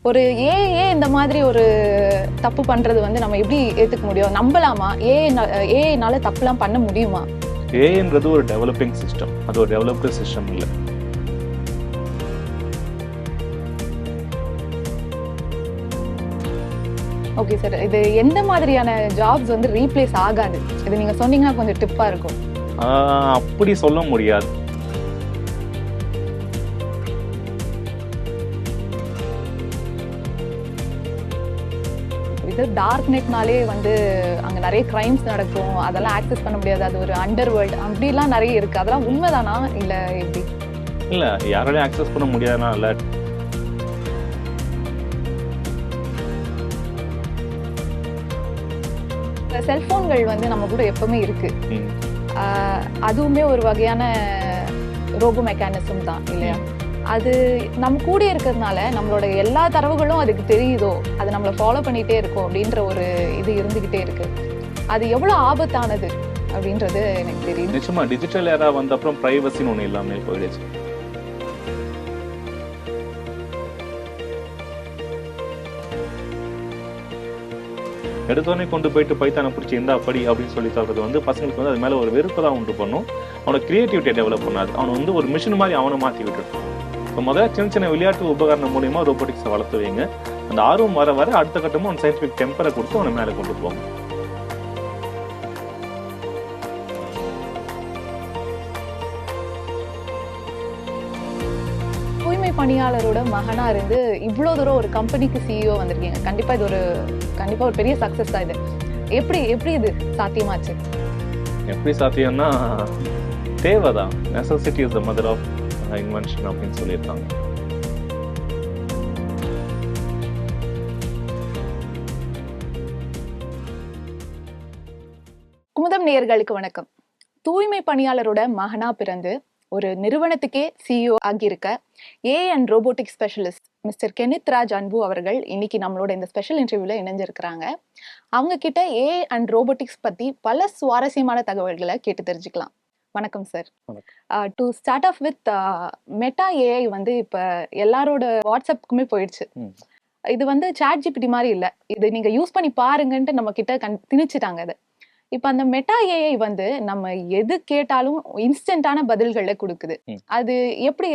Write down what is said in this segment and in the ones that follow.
ஒரு ஏஐ இந்த மாதிரி ஒரு தப்பு பண்றது வந்து நம்ம எப்படி ஏத்துக்க முடியும்? நம்பலாமா? ஏஐனால தப்புலாம் பண்ண முடியுமா? ஏஐன்றது ஒரு டெவலப்பிங் சிஸ்டம், அது ஒரு டெவலப்டு சிஸ்டம் இல்லை. Okay sir. இது எந்த மாதிரியான ஜாப்ஸ் வந்து ரீப்ளேஸ் ஆகாது? இது நீங்க சொன்னீங்கன்னா கொஞ்சம் டிப்பா இருக்கும். அப்படி சொல்ல முடியாது. இது டார்க் நெட்னாலே வந்து அங்க நிறைய கிரைம்ஸ் நடக்கும், அதெல்லாம் ஆக்சஸ் பண்ண முடியாது, அது ஒரு அண்டர் வேர்ல்டு அப்படிலாம் நிறைய இருக்கு. அதெல்லாம் உண்மைதானா இல்ல எப்படி? இல்ல, யாராலையும் ஆக்சஸ் பண்ண முடியாதுனா இல்ல. செல்போன்கள் வந்து நம்ம கூட எப்பவுமே இருக்கு. அதுவுமே ஒரு வகையான ரோபோ மெக்கானிசம் தான் இல்லையா? அது நம்ம கூட இருக்கிறதுனால நம்மளோட எல்லா தரவுகளும் அதுக்கு தெரியுதோ, அது நம்மளை ஃபாலோ பண்ணிட்டே இருக்கும் அப்படின்ற ஒரு இது இருந்துகிட்டே இருக்கு. அது எவ்வளவு ஆபத்தானது அப்படின்றது எனக்கு தெரியும். நிச்சயமா டிஜிட்டல் ஏரா வந்த அப்புறம் பிரைவசின்னு ஒண்ணு இல்லாம போயிடுச்சு. எடுத்தோடனே கொண்டு போயிட்டு பைத்தானை பிடிச்சி எந்த படி அப்படின்னு சொல்லி சொல்றது வந்து பசங்களுக்கு வந்து அது மேல ஒரு வெறுப்பு தான் உண்டு பண்ணும். அவனோட கிரியேட்டிவிட்டியை டெவலப் பண்ணாது. அவனை வந்து ஒரு மிஷின் மாதிரி அவனை மாற்றி விட்டுடும். இப்போ முதல்ல சின்ன சின்ன விளையாட்டு உபகரணம் மூலியமா ரோபோட்டிக்ஸை வளர்த்து வைங்க. அந்த ஆர்வம் வர வர அடுத்த கட்டமும் அவன் சயின்டிஃபிக் டெம்பரை கொடுத்து அவனை மேலே கொண்டு போவாங்க. தூய்மை பணியாளரோட மகனா இருந்து இவ்வளவு தூரம் ஒரு கம்பெனிக்கு சிஇஓ வந்திருக்கீங்க. கண்டிப்பா ஒரு பெரிய சக்சஸ் தான் இது. எப்படி இது சாத்தியமாச்சு? எப்படி சாத்தியம்னா தேவைதான். Necessity is the mother of invention அப்படின்னு சொல்லியிருக்காங்க. குமுதம் நேயர்களுக்கு வணக்கம். தூய்மை பணியாளரோட மகனா பிறந்து ஒரு நிறுவனத்துக்கே சிஇஓ ஆகியிருக்க AI and robotic specialist mister Kenneth Raj Anbu அவர்கள் இன்னைக்கு நம்மளோட இந்த ஸ்பெஷல் இன்டர்வியூல இணைஞ்சிருக்கிறாங்க. அவங்க கிட்ட ஏஐ அண்ட் ரோபோட்டிக்ஸ் பத்தி பல சுவாரஸ்யமான தகவல்களை கேட்டு தெரிஞ்சுக்கலாம். வணக்கம் sir. To start off with Meta AI வந்து இப்ப எல்லாரோட வாட்ஸ்அப்புக்குமே போயிடுச்சு. இது வந்து சாட் ஜிபிடி மாதிரி இல்லை, இது நீங்க யூஸ் பண்ணி பாருங்கன்ட்டு நம்ம கிட்ட திணிச்சுட்டாங்க. அது இப்ப அந்த மெட்டா ஏஐ வந்து நம்ம எது கேட்டாலும் இன்ஸ்டன்டான பதில்களை கொடுக்குது. அது எப்படி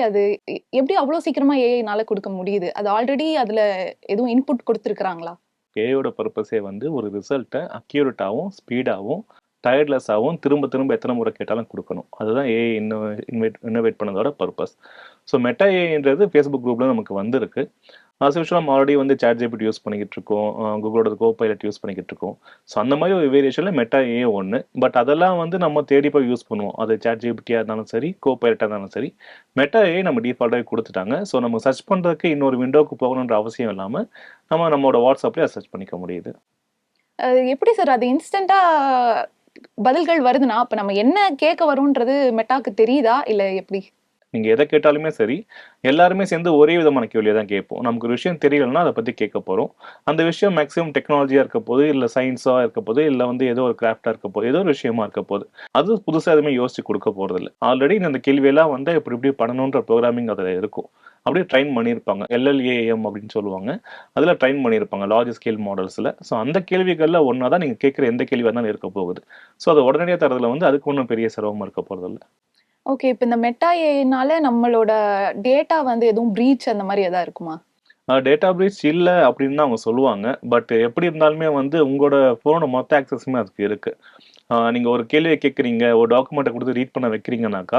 அவ்வளவு சீக்கிரமா ஏஐனால கொடுக்க முடியுது? அது ஆல்ரெடி அதுல எதுவும் இன்புட் கொடுத்துருக்காங்களா? ஏஐயோட பர்பஸே வந்து ஒரு ரிசல்ட்டை அக்யூரேட்டாகவும் ஸ்பீடாகவும் டயர்ட்லெஸ்ஸாகவும் திரும்ப திரும்ப எத்தனை முறை கேட்டாலும் கொடுக்கணும். அதுதான் ஏஐ இன்னோவேட் பண்ணதோட பர்பஸ். ஸோ மெட்டா ஏஐன்றது ஃபேஸ்புக் குரூப்ல நமக்கு வந்திருக்கு. அது யூஸ்வலாக நம்ம ஆல்ரெடி வந்து சாட் ஜிபிடி யூஸ் பண்ணிக்கிட்டு இருக்கோம், கூகுளோட கோபைலட் யூஸ் பண்ணிக்கிட்டு இருக்கோம். ஸோ அந்த மாதிரி ஒரு வேரியேஷனில் மெட்டா ஏஐ ஒன்று. பட் அதெல்லாம் வந்து நம்ம தேடி போய் யூஸ் பண்ணுவோம். அது சாட் ஜிபிடியாக இருந்தாலும் சரி, கோபைலட்டாக இருந்தாலும் சரி, மெட்டா ஏஐ நம்ம டிஃபால்ட்டாகவே கொடுத்துட்டாங்க. ஸோ நம்ம சர்ச் பண்ணுறதுக்கு இன்னொரு விண்டோக்கு போகணுன்ற அவசியம் இல்லாமல் நம்மளோட வாட்ஸ்அப்லேயே அதை சர்ச் பண்ணிக்க முடியுது. எப்படி சார் அது இன்ஸ்டன்டா பதில்கள் வருதுன்னா அப்ப நம்ம என்ன கேட்க வரும்ன்றது மெட்டாக்கு தெரியுதா இல்ல எப்படி? நீங்க எதை கேட்டாலுமே சரி, எல்லாருமே சேர்ந்து ஒரே விதமான கேள்வியை தான் கேட்போம். நமக்கு ஒரு விஷயம் தெரியலன்னா அதை பத்தி கேட்க போறோம். அந்த விஷயம் மேக்ஸிமம் டெக்னாலஜியா இருக்க போது, இல்ல சயின்ஸா இருக்க போது, இல்ல வந்து ஏதோ ஒரு கிராஃப்டா இருக்க போது, ஏதோ ஒரு விஷயமா இருக்க போது. அது புதுசா எதுவுமே யோசிச்சு கொடுக்க போறது இல்லை. ஆல்ரெடி இந்த கேள்வியெல்லாம் வந்து இப்படி பண்ணணுன்ற ப்ரோக்ராமிங் அதுல இருக்கும். அப்படியே ட்ரைன் பண்ணியிருப்பாங்க. எல்எல்ஏஎம் அப்படின்னு சொல்லுவாங்க. அதுல ட்ரைன் பண்ணியிருப்பாங்க லார்ஜ் ஸ்கேல் மாடல்ஸ்ல. ஸோ அந்த கேள்விகள்ல ஒன்னா தான் நீங்க கேட்குற எந்த கேள்வியா இருந்தாலும் இருக்க போகுது. ஸோ அதை உடனடியாக தரதுல வந்து அதுக்கு ஒன்றும் பெரிய சிரமம் இருக்க போறது இல்லை. ஓகே. இப்ப இந்த மெட்டா ஏஐனால நம்மளோட டேட்டா வந்து எதுவும் பிரீச் அந்த மாதிரி ஏதாவது இருக்குமா? டேட்டா பிரீச் இல்ல அப்படின்னு தான் அவங்க சொல்லுவாங்க. பட் எப்படி இருந்தாலுமே வந்து உங்களோட ஃபோனோட மொத்த ஆக்சஸுமே அதுக்கு இருக்கு. நீங்க ஒரு கேள்வியை கேட்குறீங்க, ஒரு டாக்குமெண்ட்டை கொடுத்து ரீட் பண்ண வைக்கிறீங்கனாக்கா,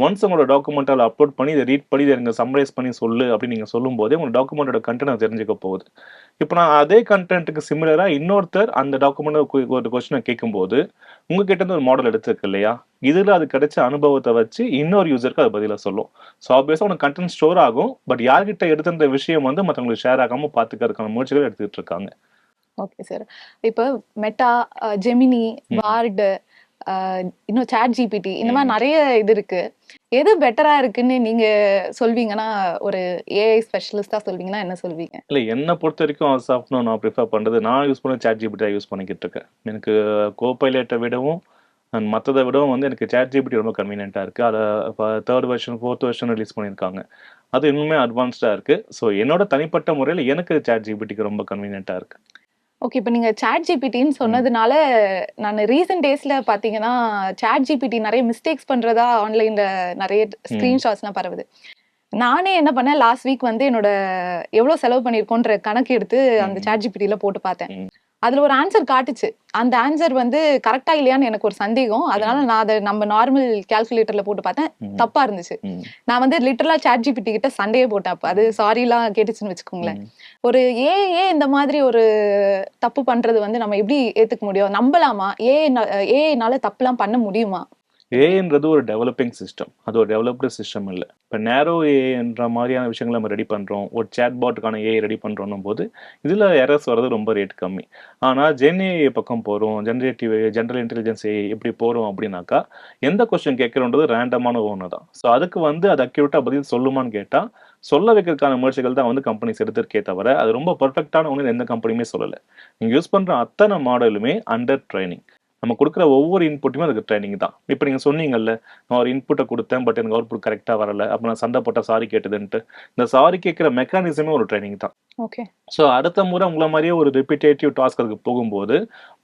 ஒன்ஸ் உங்களோட டாக்குமெண்ட்டை ரீட் பண்ணி இதை எனக்கு சம்மரைஸ் பண்ணி சொல்லு அப்படின்னு நீங்க சொல்லும்போதே உங்க டாக்குமெண்டோட கண்டென்ட் தெரிஞ்சுக்க போகுது. இப்போ நான் அதே கண்டென்ட்டுக்கு சிமிலரா இன்னொருத்தர் அந்த டாக்குமெண்ட் ஒரு கொஸ்டினை கேட்கும்போது உங்ககிட்ட இருந்து ஒரு மாடல் எடுத்துருக்கு இல்லையா, இதுல அது கிடைச்ச அனுபவத்தை வச்சு இன்னொரு யூசருக்கு அது பதிலாக சொல்லும். ஸோ ஆப்வியஸா உனக்கு கண்டென்ட் ஸ்டோர் ஆகும். பட் யார்கிட்ட எடுத்த விஷயம் வந்து மற்றவங்களுக்கு ஷேர் ஆகாம பார்த்துக்கிறதுக்கான முயற்சிகள் எடுத்துக்கிட்டு இருக்காங்க. Okay sir. இப்போ மெட்டா, ஜெமினி, வார்டு, இன்னும் சாட் ஜிபிடி இந்த மாதிரி நிறைய இது இருக்கு. எது பெட்டரா இருக்குன்னு நீங்க சொல்வீங்கன்னா, ஒரு ஏஐ ஸ்பெஷலிஸ்டா சொல்வீங்கன்னா என்ன சொல்வீங்க? இல்ல, என்னை பொறுத்த வரைக்கும் as of now நான் ப்ரிஃபர் பண்றது, நான் யூஸ் பண்ண சாட் ஜிபிடி யூஸ் பண்ணிக்கிட்டு இருக்கேன். எனக்கு கோபைலட்டை விடவும் மற்றதை விடவும் வந்து எனக்கு சாட் ஜிபிடி ரொம்ப கன்வீனியன்ட்டா இருக்கு. அதை இப்போ 3rd version 4th version release பண்ணியிருக்காங்க. அது இன்னுமே அட்வான்ஸ்டா இருக்கு. ஸோ என்னோட தனிப்பட்ட முறையில எனக்கு சாட் ஜிபிடிக்கு ரொம்ப கன்வீனியன்ட்டா இருக்கு. ஓகே. இப்ப நீங்க சாட் ஜிபிடின்னு சொன்னதுனால, நான் ரீசென்ட் டேஸ்ல பாத்தீங்கன்னா, சாட் ஜிபிடி நெறைய மிஸ்டேக்ஸ் பண்றதா ஆன்லைன்ல நெறைய ஸ்கிரீன்ஷாட்ஸ்லாம் பரவுது. நானே என்ன பண்ணேன், லாஸ்ட் வீக் வந்து என்னோட எவ்வளோ செலவு பண்ணியிருக்கோன்ற கணக்கு எடுத்து அந்த சாட் ஜிபிடில போட்டு பார்த்தேன். அதுல ஒரு ஆன்சர் காட்டுச்சு. அந்த ஆன்சர் வந்து கரெக்ட்டா இல்லையான்னு எனக்கு ஒரு சந்தேகம். அதனால நான் அத நம்ம நார்மல் கால்குலேட்டர்ல போட்டு பார்த்தேன். தப்பா இருந்துச்சு. நான் வந்து லிட்டரலா சாட் ஜிபிடி கிட்ட சண்டையே போட்டேன் அப்ப. அது சாரிலாம் கேட்டுச்சுன்னு வச்சுக்கோங்களேன். ஒரு ஏஐ இந்த மாதிரி ஒரு தப்பு பண்றது வந்து நம்ம எப்படி ஏத்துக்க முடியும்? நம்பலாமா? ஏஐனால தப்புலாம் பண்ண முடியுமா? ஏஐன்றது ஒரு டெவலப்பிங் சிஸ்டம். அது ஒரு டெவலப்டு சிஸ்டம் இல்ல. இப்ப நேரோ ஏஐன்ற மாதிரியான விஷயங்கள நம்ம ரெடி பண்றோம். ஒரு சாட் பாட்டுக்கான ஏஐ ரெடி பண்றோம்னும் போது, இதுல எரர்ஸ் வர்றது ரொம்ப ரேட் கம்மி. ஆனா ஜென் ஏஐ பக்கம் போறோம், ஜெனரல் இன்டெலிஜென்ஸ் ஏஐ இப்படி போறோம் அப்படின்னாக்கா, எந்த கொஸ்டின் கேட்கிறோன்றது ரேண்டமான ஒண்ணு தான். ஸோ அதுக்கு வந்து அது அக்யூரேட்டா பதில் சொல்லுமான்னு கேட்டா, சொல்ல வைக்கிறதுக்கான முயற்சிகள் தான் வந்து கம்பெனிஸ் எடுத்திருக்கே தவிர, அது ரொம்ப பெர்ஃபெக்ட்டான ஒண்ணுன்னு எந்த கம்பெனியுமே சொல்லல. நீங்க யூஸ் பண்ற அத்தனை மாடலுமே அண்டர் ட்ரெய்னிங். நம்ம கொடுக்குற ஒவ்வொரு இன்புட்டுமே அதுக்கு ட்ரைனிங் தான். இப்போ நீங்க சொன்னீங்கல்ல, நான் ஒரு இன்புட்டை கொடுத்தேன், பட் எனக்கு அவுட்புட் கரெக்டா வரல. அப்ப நான் சண்டை போட்டா சாரி கேட்டதுன்ட்டு. இந்த சாரி கேட்கிற மெக்கானிசமே ஒரு ட்ரைனிங் தான். ஓகே. ஸோ அடுத்த முறை உங்கள மாரியே ஒரு ரிப்பிட்டேட்டிவ் டாஸ்க் அதுக்கு போகும்போது,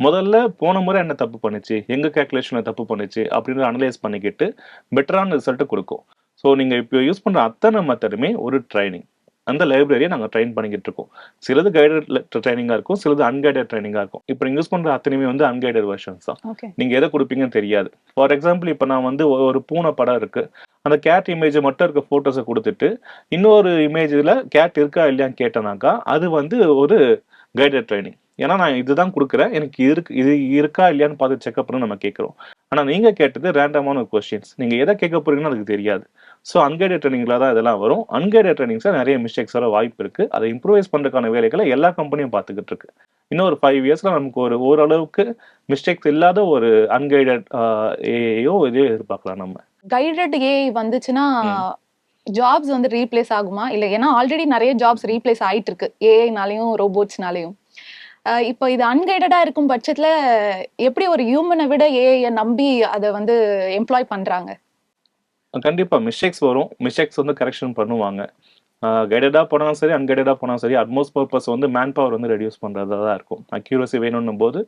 முதல்ல போன முறை என்ன தப்பு பண்ணுச்சு? எங்க கால்குலேஷன்ல தப்பு பண்ணுச்சு? அப்படின்னு அனலைஸ் பண்ணிக்கிட்டு பெட்டரான ரிசல்ட் கொடுக்கும். ஸோ நீங்க இப்போ யூஸ் பண்ற அத்தனை மெத்தடுமே ஒரு ட்ரைனிங். அந்த லைப்ரரியை நாங்க ட்ரெயின் பண்ணிக்கிட்டு இருக்கோம். சிலது கைடட் ட்ரைனிங்கா இருக்கும், சிலது அன்கைடட் ட்ரைனிங்கா இருக்கும். இப்போ நீங்க யூஸ் பண்ற அத்தனையுமே வந்து அன்கைடட் வெர்ஷன்ஸ் தான். ஓகே. நீங்க எதை கொடுப்பீங்கன்னு தெரியாது. ஃபார் எக்ஸாம்பிள் இப்போ நான் வந்து ஒரு பூனை படம் இருக்கு. அந்த கேட் இமேஜ் மட்டும் இருக்க போட்டோஸை கொடுத்துட்டு இன்னொரு இமேஜ்ல கேட் இருக்கா இல்லையான்னு கேட்டனாக்கா அது வந்து ஒரு கைடட் ட்ரைனிங். ஏன்னா நான் இதுதான் கொடுக்குறேன், எனக்கு இது இருக்கா இல்லையான்னு பார்த்து செக்அப் பண்ணி நம்ம கேட்குறோம். ஆனா நீங்க கேட்டது ரேண்டமான கொஸ்டின்ஸ். நீங்க எதை கேட்க போறீங்கன்னு அதுக்கு தெரியாது. ஸோ அன்கைடட் ட்ரைனிங்ல தான் இதெல்லாம் வரும். அன்கைடட் ட்ரைனிங்ஸ்ல நிறைய மிஸ்டேக்ஸ் வர வாய்ப்பு இருக்கு. அதை இம்ப்ரூவைஸ் பண்றதுக்கான வேலைகளை எல்லா கம்பெனியும் பார்த்துக்கிட்டு இருக்கு. இன்னொரு 5 இயர்ஸ்ல நமக்கு ஓரளவுக்கு மிஸ்டேக்ஸ் இல்லாத ஒரு அன்கைடட் ஏஐயோ இதே எதிர்பார்க்கலாம் நம்ம. கைடட் ஏஐ வந்துச்சுன்னா ஜாப்ஸ் வந்து ரீப்ளேஸ் ஆகுமா? இல்ல ஏன்னா ஆல்ரெடி நிறைய ஜாப்ஸ் ரீப்ளேஸ் ஆயிட்டு இருக்கு ஏஐனாலையும் ரோபோட்ஸ்னாலையும். இப்போ இது அன்கைடடா இருக்கும் பட்சத்துல எப்படி ஒரு ஹியூமனை விட ஏஐ நம்பி அதை வந்து எம்ப்ளாய் பண்றாங்க? கண்டிப்பா மிஸ்டேக்ஸ் வரும். மிஸ்டேக்ஸ் வந்து கரெக்ஷன் பண்ணுவாங்க. கைடடா போனாலும் சரி, அன்கைடடா போனாலும் சரி, அட்மோஸ்ட் பர்பஸ் வந்து மேன் பவர் வந்து ரெடியூஸ் பண்றதா தான் இருக்கும். அக்யூரசி வேணும்னும் போது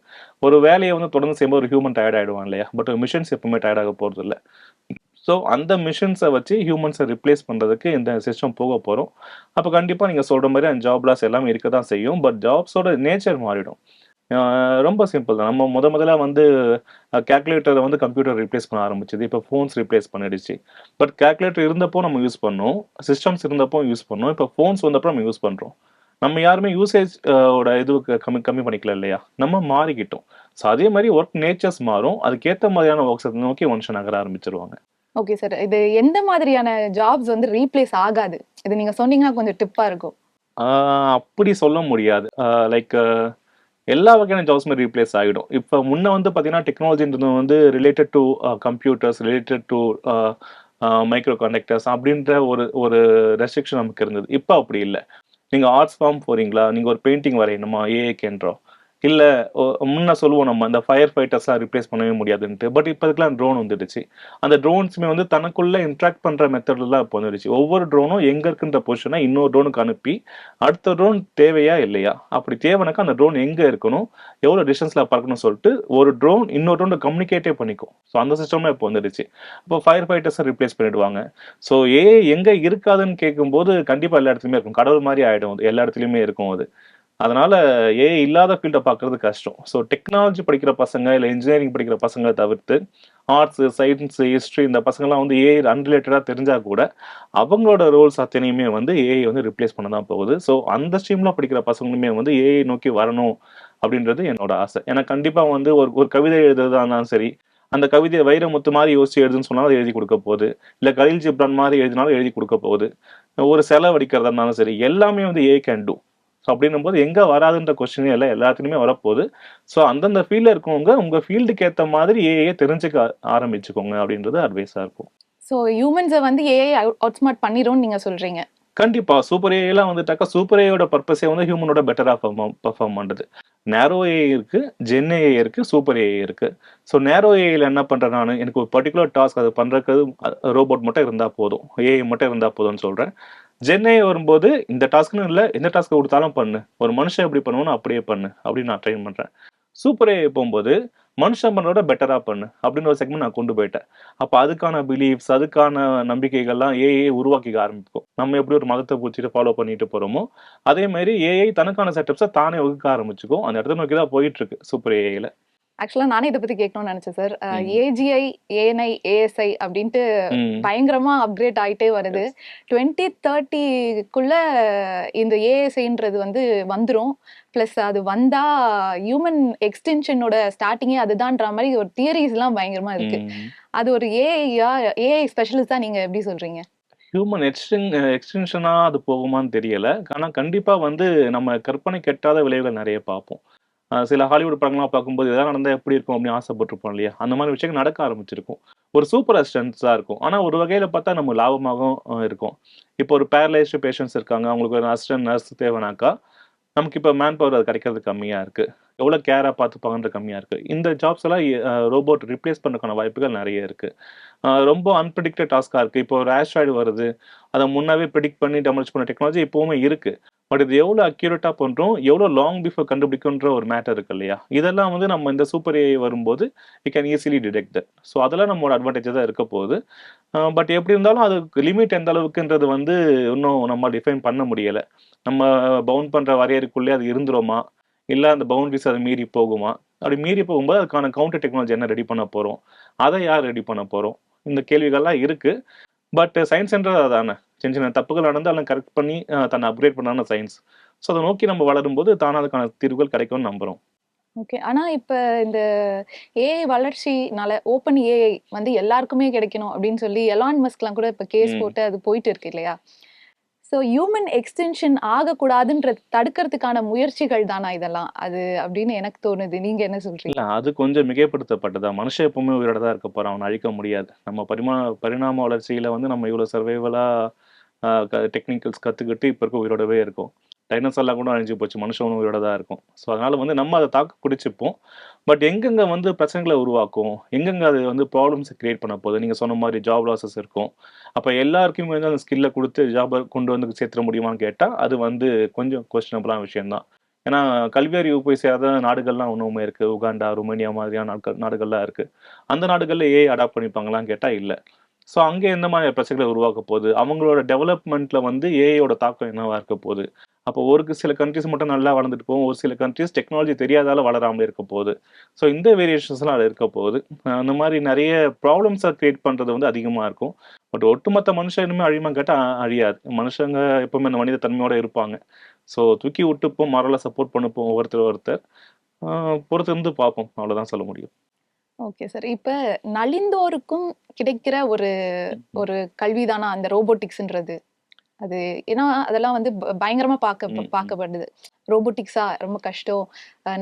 ஒரு வேலையை வந்து தொடர்ந்து செய்யும்போது ஒரு ஹியூமன் டயர்ட் ஆயிடுவான் இல்லையா? பட் மிஷின்ஸ் எப்பவுமே டயர்ட் ஆக போறது இல்லை. ஸோ அந்த மிஷின்ஸை வச்சு ஹியூமன்ஸை ரிப்ளேஸ் பண்ணுறதுக்கு இந்த சிஸ்டம் போக போகிறோம். அப்போ கண்டிப்பாக நீங்கள் சொல்கிற மாதிரி அந்த ஜாப் லாஸ் எல்லாமே இருக்க தான் செய்யும். பட் ஜாப்ஸோட நேச்சர் மாறிடும். ரொம்ப சிம்பிள் தான். நம்ம முதல்ல வந்து கால்குலேட்டரை வந்து கம்ப்யூட்டர் ரிப்ளேஸ் பண்ண ஆரம்பிச்சது. இப்போ ஃபோன்ஸ் ரிப்ளேஸ் பண்ணிடுச்சு. பட் கால்குலேட்டர் இருந்தப்போ நம்ம யூஸ் பண்ணோம், சிஸ்டம்ஸ் இருந்தப்போ யூஸ் பண்ணோம். இப்போ ஃபோன்ஸ் வந்தப்போ நம்ம யூஸ் பண்ணுறோம். நம்ம யாருமே யூசேஜ் ஓட இது கம்மி பண்ணிக்கல இல்லையா? நம்ம மாறிக்கிட்டோம். ஸோ அதே மாதிரி ஒர்க் நேச்சர்ஸ் மாறும். அதுக்கேற்ற மாதிரியான ஒர்க்ஸை நோக்கி மனுஷன் நகர ஆரம்பிச்சிருவாங்க. Okay sir. இது எந்த மாதிரியான ஜாப்ஸ் வந்து ரீப்ளேஸ் ஆகாது? இது நீங்க சொன்னீங்கன்னா கொஞ்சம் டிப்பா இருக்கும். அப்படி சொல்ல முடியாது. லைக் எல்லா வகையான ஜாப்ஸுமே ரீப்ளேஸ் ஆகிடும். இப்போ முன்ன வந்து பார்த்தீங்கன்னா டெக்னாலஜின்றது வந்து related to computers, related to micro conductors அப்படின்ற ஒரு ரெஸ்ட்ரிக்ஷன் நமக்கு இருந்தது. இப்போ அப்படி இல்லை. நீங்கள் ஆர்ட்ஸ் ஃபார்ம் போறீங்களா, நீங்கள் ஒரு பெயிண்டிங் வரையணுமா, ஏஐ கேன்றோம். இல்லை முன்ன சொல்லுவோம் நம்ம இந்த ஃபயர் ஃபைட்டர்ஸ்லாம் ரிப்ளேஸ் பண்ணவே முடியாதுன்ட்டு. பட் இப்போ இதுக்கெல்லாம் ட்ரோன் வந்துடுச்சு. அந்த ட்ரோன்ஸுமே வந்து தனக்குள்ள இன்ட்ராக்ட் பண்ணுற மெத்தட்லாம் இப்போ வந்துடுச்சு. ஒவ்வொரு ட்ரோனும் எங்கே இருக்குன்ற பொசிஷனை இன்னொரு ட்ரோனுக்கு அனுப்பி அடுத்த ட்ரோன் தேவையா இல்லையா, அப்படி தேவைனாக்கா அந்த ட்ரோன் எங்கே இருக்கணும், எவ்வளோ டிஸ்டன்ஸில் பறக்கணும்னு சொல்லிட்டு ஒரு ட்ரோன் இன்னொரு ட்ரோன் கம்யூனிகேட்டே பண்ணிக்கும். ஸோ அந்த சிஸ்டம்லாம் இப்போ வந்துடுச்சு. இப்போ ஃபயர் ஃபைட்டர்ஸை ரிப்ளேஸ் பண்ணிடுவாங்க. ஸோ ஏஐ எங்கே இருக்காதுன்னு கேட்கும்போது கண்டிப்பாக எல்லா இடத்துலையுமே இருக்கும். கடவுள் மாதிரி ஆகிடும். அது எல்லா இடத்துலையுமே இருக்கும் அது. அதனால ஏஐ இல்லாத ஃபீல்டை பார்க்கறது கஷ்டம். ஸோ டெக்னாலஜி படிக்கிற பசங்க இல்லை இன்ஜினியரிங் படிக்கிற பசங்களை தவிர்த்து ஆர்ட்ஸ், சயின்ஸ், ஹிஸ்ட்ரி இந்த பசங்கள்லாம் வந்து ஏஐ அன்ரிலேட்டடாக தெரிஞ்சா கூட அவங்களோட ரோல்ஸ் அத்தனையுமே வந்து ஏஐ வந்து ரிப்ளேஸ் பண்ண தான் போகுது. ஸோ அந்த ஸ்ட்ரீம்ல படிக்கிற பசங்களுமே வந்து ஏஐ நோக்கி வரணும் அப்படின்றது என்னோட ஆசை. ஏன்னா கண்டிப்பாக வந்து ஒரு கவிதை எழுதுறதா இருந்தாலும் சரி, அந்த கவிதையை வைரமுத்து மாதிரி யோசிச்சு எழுதுன்னு சொன்னாலும் அதை எழுதி கொடுக்க போகுது. இல்லை கலீல் ஜிப்ரான் மாதிரி எழுதினாலும் எழுதி கொடுக்க போகுது. ஒரு சிலை வடிக்கிறதா இருந்தாலும் சரி, எல்லாமே வந்து ஏஐ கேன் டூ. ஸோ அப்படின்னும் போது எங்கே வராதுன்ற கொஸ்டினே இல்லை, எல்லாத்துலேயுமே வரப்போகுது. ஸோ அந்தந்த ஃபீல்டில் இருக்கவங்க உங்கள் ஃபீல்டுக்கு ஏற்ற மாதிரி ஏஐயை தெரிஞ்சுக்க ஆரம்பிச்சுக்கோங்க அப்படின்றது அட்வைஸாக இருக்கும். ஸோ ஹியூமன்ஸை வந்து ஏஐ அவுட்ஸ்மார்ட் பண்ணிடும்னு நீங்கள் சொல்கிறீங்க? கண்டிப்பா. சூப்பர் ஏஐலாம் வந்துட்டாக்கா சூப்பர் ஏஐயோட பர்பஸே வந்து ஹியூமனோட பெட்டரா பெர்ஃபார்ம் பண்றது. நேரோ ஏஐ இருக்கு, ஜென் ஏஐ இருக்கு, சூப்பர் ஏஐ இருக்கு. ஸோ நேரோ ஏஐல என்ன பண்றேன் நானு, எனக்கு ஒரு பர்டிகுலர் டாஸ்க் அது பண்றதுக்கு ரோபோட் மட்டும் இருந்தா போதும், ஏஐ மட்டும் இருந்தா போதும்னு சொல்றேன். ஜென்ஏ வரும்போது இந்த டாஸ்க்னு இல்லை, எந்த டாஸ்க் கொடுத்தாலும் பண்ணு, ஒரு மனுஷன் எப்படி பண்ணுவோன்னு அப்படியே பண்ணு அப்படின்னு நான் ட்ரெயின் பண்றேன். சூப்பர் ஏஐ போகும்போது மனுஷன் பண்ணோட பெட்டரா பண்ணு அப்படின்னு ஒரு செக்மெண்ட் நான் கொண்டு போயிட்டேன். அப்ப அதுக்கான பிலீஃப்ஸ், அதுக்கான நம்பிக்கைகள்லாம் ஏஐ உருவாக்கிக்க ஆரம்பிக்கும். நம்ம எப்படி ஒரு மதத்தை பிடிச்சிட்டு ஃபாலோ பண்ணிட்டு போறோமோ அதே மாதிரி ஏஐ தனக்கான செட்டப்ஸை தானே வகுக்க ஆரம்பிச்சுக்கும். அந்த இடத்த நோக்கி தான் போயிட்டு இருக்கு சூப்பர் ஏஐல. ஆக்சுவலா நானே இதை பத்தி கேட்கணும்னு நினைச்சேன் சார். ம். ஏஜிஐ, ஏஎன்ஐ, ஏஎஸ்ஐ அப்படின்ட்டு ம். பயங்கரமா அப்கிரேட் ஆயிட்டே வருது. Yes. 2030க்குள்ள இந்த ஏஎஸ்ஐன்றது வந்து வந்துரும். பிளஸ் அது வந்தா ஹியூமன் எக்ஸ்டென்ஷனோட ஸ்டார்டிங்கே அதுதான்ற மாதிரி ஒரு தியரிஸ்லாம் பயங்கரமா இருக்கு. ம். அது ஒரு ஏஐயா, ஏஐ ஸ்பெஷலிஸ்டா நீங்க எப்படி சொல்றீங்க? ஹியூமன் எக்ஸ்டென்ஷனா அது போகுமான்னு தெரியல. ஆனா கண்டிப்பா வந்து நம்ம கற்பனை கெட்டாத விளைவுகள் நிறைய பார்ப்போம். சில ஹாலிவுட் படங்கள்லாம் பார்க்கும்போது இதெல்லாம் நடந்தா எப்படி இருக்கும் அப்படின்னு ஆசைப்பட்டிருப்போம் இல்லையா? அந்த மாதிரி விஷயங்கள் நடக்க ஆரம்பிச்சிருக்கும். ஒரு சூப்பர் அசிஸ்டன்ஸா இருக்கும். ஆனா ஒரு வகையில பார்த்தா நம்ம லாபமாகவும் இருக்கும். இப்போ ஒரு பேரலைஸ்டு பேஷண்ட்ஸ் இருக்காங்க. அவங்களுக்கு ஒரு அசிஸ்டன்ட் நர்ஸ் தேவைனாக்கா, நமக்கு இப்போ மேன் பவர் அது கிடைக்கிறது கம்மியா இருக்கு. எவ்வளோ கேரா பார்த்துப்பாங்கன்றது கம்மியா இருக்கு. இந்த ஜாப்ஸ் எல்லாம் ரோபோட் ரிப்ளேஸ் பண்றதுக்கான வாய்ப்புகள் நிறைய இருக்கு. ரொம்ப அன்பிரடிக்டட் டாஸ்கா இருக்கு. இப்போ ஒரு ஆஸ்ட்ராய்டு வருது. அத முன்னாவே பிரெடிக்ட் பண்ணி டெமாலிஷ் பண்ண டெக்னாலஜி இப்பவுமே இருக்கு. பட் இது எவ்வளோ அக்யூரேட்டா பண்றோம், எவ்வளோ லாங் பிஃபோர் கண்டுபிடிக்குன்ற ஒரு மேட்டர் இருக்கு இல்லையா? இதெல்லாம் வந்து நம்ம இந்த சூப்பர் ஏஐ வரும்போது we can easily detect that. So அதெல்லாம் நம்மளோட அட்வான்டேஜா தான் இருக்க போகுது. பட் எப்படி இருந்தாலும் அதுக்கு லிமிட் எந்த அளவுக்குன்றது வந்து இன்னும் நம்ம டிஃபைன் பண்ண முடியல. நம்ம பவுண்ட் பண்ற வரையறைக்குள்ளே அது இருந்துருமா? இல்ல அந்த பவுண்டரிஸ் அத மீறி போகுமா? அப்படி மீறி போகும்போது அதுக்கான கவுண்டர் டெக்னாலஜி என்ன ரெடி பண்ண போறோம்? அத யார் ரெடி பண்ண போறோம்? இந்த கேள்விகள்லாம் இருக்கு. பட் சயின்ஸ்ன்றது அதானே. சின்ன சின்ன தப்புகள் நடந்தாலும் கரெக்ட் பண்ணி தன்னை அப்கிரேட் பண்ணான சயின்ஸ். ஸோ அத நோக்கி நம்ம வளரும்போது தானா அதுக்கான தீர்வுகள் கிடைக்கும்னு நம்புறோம். ஓகே. ஆனா இப்ப இந்த ஏஐ வளர்ச்சினால ஓப்பன் ஏஐ வந்து எல்லாருக்குமே கிடைக்கணும் அப்படின்னு சொல்லி எலான் மஸ்க்லாம் கூட இப்ப கேஸ் ம். போட்டு அது போயிட்டு இருக்கு இல்லையா? ஸோ ஹியூமன் எக்ஸ்டென்ஷன் ஆகக்கூடாதுன்ற தடுக்கிறதுக்கான முயற்சிகள் தானா இதெல்லாம்? அது அப்படின்னு எனக்கு தோணுது. நீங்க என்ன சொல்றீங்க? இல்ல அது கொஞ்சம் மிகைப்படுத்தப்பட்டதா. மனுஷன் எப்பவுமே உயிரோட தான் இருக்க போறான். அவன அழிக்க முடியாது. நம்ம பரிணாம வளர்ச்சியில வந்து நம்ம இவ்வளோ சர்வைவலா டெக்னிக்கல்ஸ் கத்துக்கிட்டு இப்ப இருக்க உயிரோடவே இருக்கோம். டைனோசர்லாம் கூட அழிஞ்சு போச்சு. மனுஷனும் உயிரோட தான் இருக்கும். ஸோ அதனால வந்து நம்ம அத தாக்கு பிடிச்சுப்போம். பட் எங்கெங்க வந்து பிரச்சனைகள உருவாக்கும், எங்கெங்க அது வந்து ப்ராப்ளம்ஸ கிரியேட் பண்ண போகுது. நீங்க சொன்ன மாரி ஜாப் லாஸஸ் இருக்கும். அப்ப எல்லாருக்குமே வந்து அந்த ஸ்கில்ல குடுத்து ஜாப கொண்டு வந்து சேர்த்துற முடியுமான்னு கேட்டா, அது வந்து கொஞ்சம் கொஸ்டினபிளான விஷயம் தான். ஏன்னா கல்வி அறிவு போய் சேராத நாடுகள்லாம் இன்னுமே இருக்கு. உகாண்டா, ருமேனியா மாதிரியான நாடுகள்லாம் இருக்கு. அந்த நாடுகள்ல ஏஐ அடாப்ட் பண்ணிப்பாங்களான்னு கேட்டா இல்ல. ஸோ அங்க எந்த மாதிரி பிரச்சனைகள உருவாக்க போகுது? அவங்களோட டெவலப்மெண்ட்ல வந்து ஏஐயோட தாக்கம் என்னவா இருக்க போகுது? அப்போ ஒரு சில கண்ட்ரீஸ் மட்டும் நல்லா வளர்ந்துட்டு போகும். ஒரு சில கண்ட்ரீஸ் டெக்னாலஜி தெரியாதால வளராம இருக்க போகுது. ஸோ இந்த வேரியேஷன்ஸ்லாம் அது இருக்க போகுது. அந்த மாதிரி நெறைய ப்ராப்ளம்ஸ கிரியேட் பண்றது வந்து அதிகமா இருக்கும். பட் ஒட்டுமொத்த மனுஷன் இனிமே அழியுமான்னு கேட்டா அழியாது. மனுஷங்க எப்பவுமே அந்த மனித தன்மையோட இருப்பாங்க. ஸோ தூக்கி விட்டுப்போம், மாரலா சப்போர்ட் பண்ணுப்போம் ஒருத்தர். பொறுத்து இருந்து பார்ப்போம். அவ்வளோதான் சொல்ல முடியும். Okay sir. இப்ப நலிந்தோருக்கும் கிடைக்கிற ஒரு ம். ஒரு கல்விதானா அந்த ரோபோட்டிக்ஸ்ன்றது? அது ஏன்னா அதெல்லாம் வந்து பயங்கரமா ம். பார்க்கப்படுது. ரோபோட்டிக்ஸா ரொம்ப கஷ்டம்.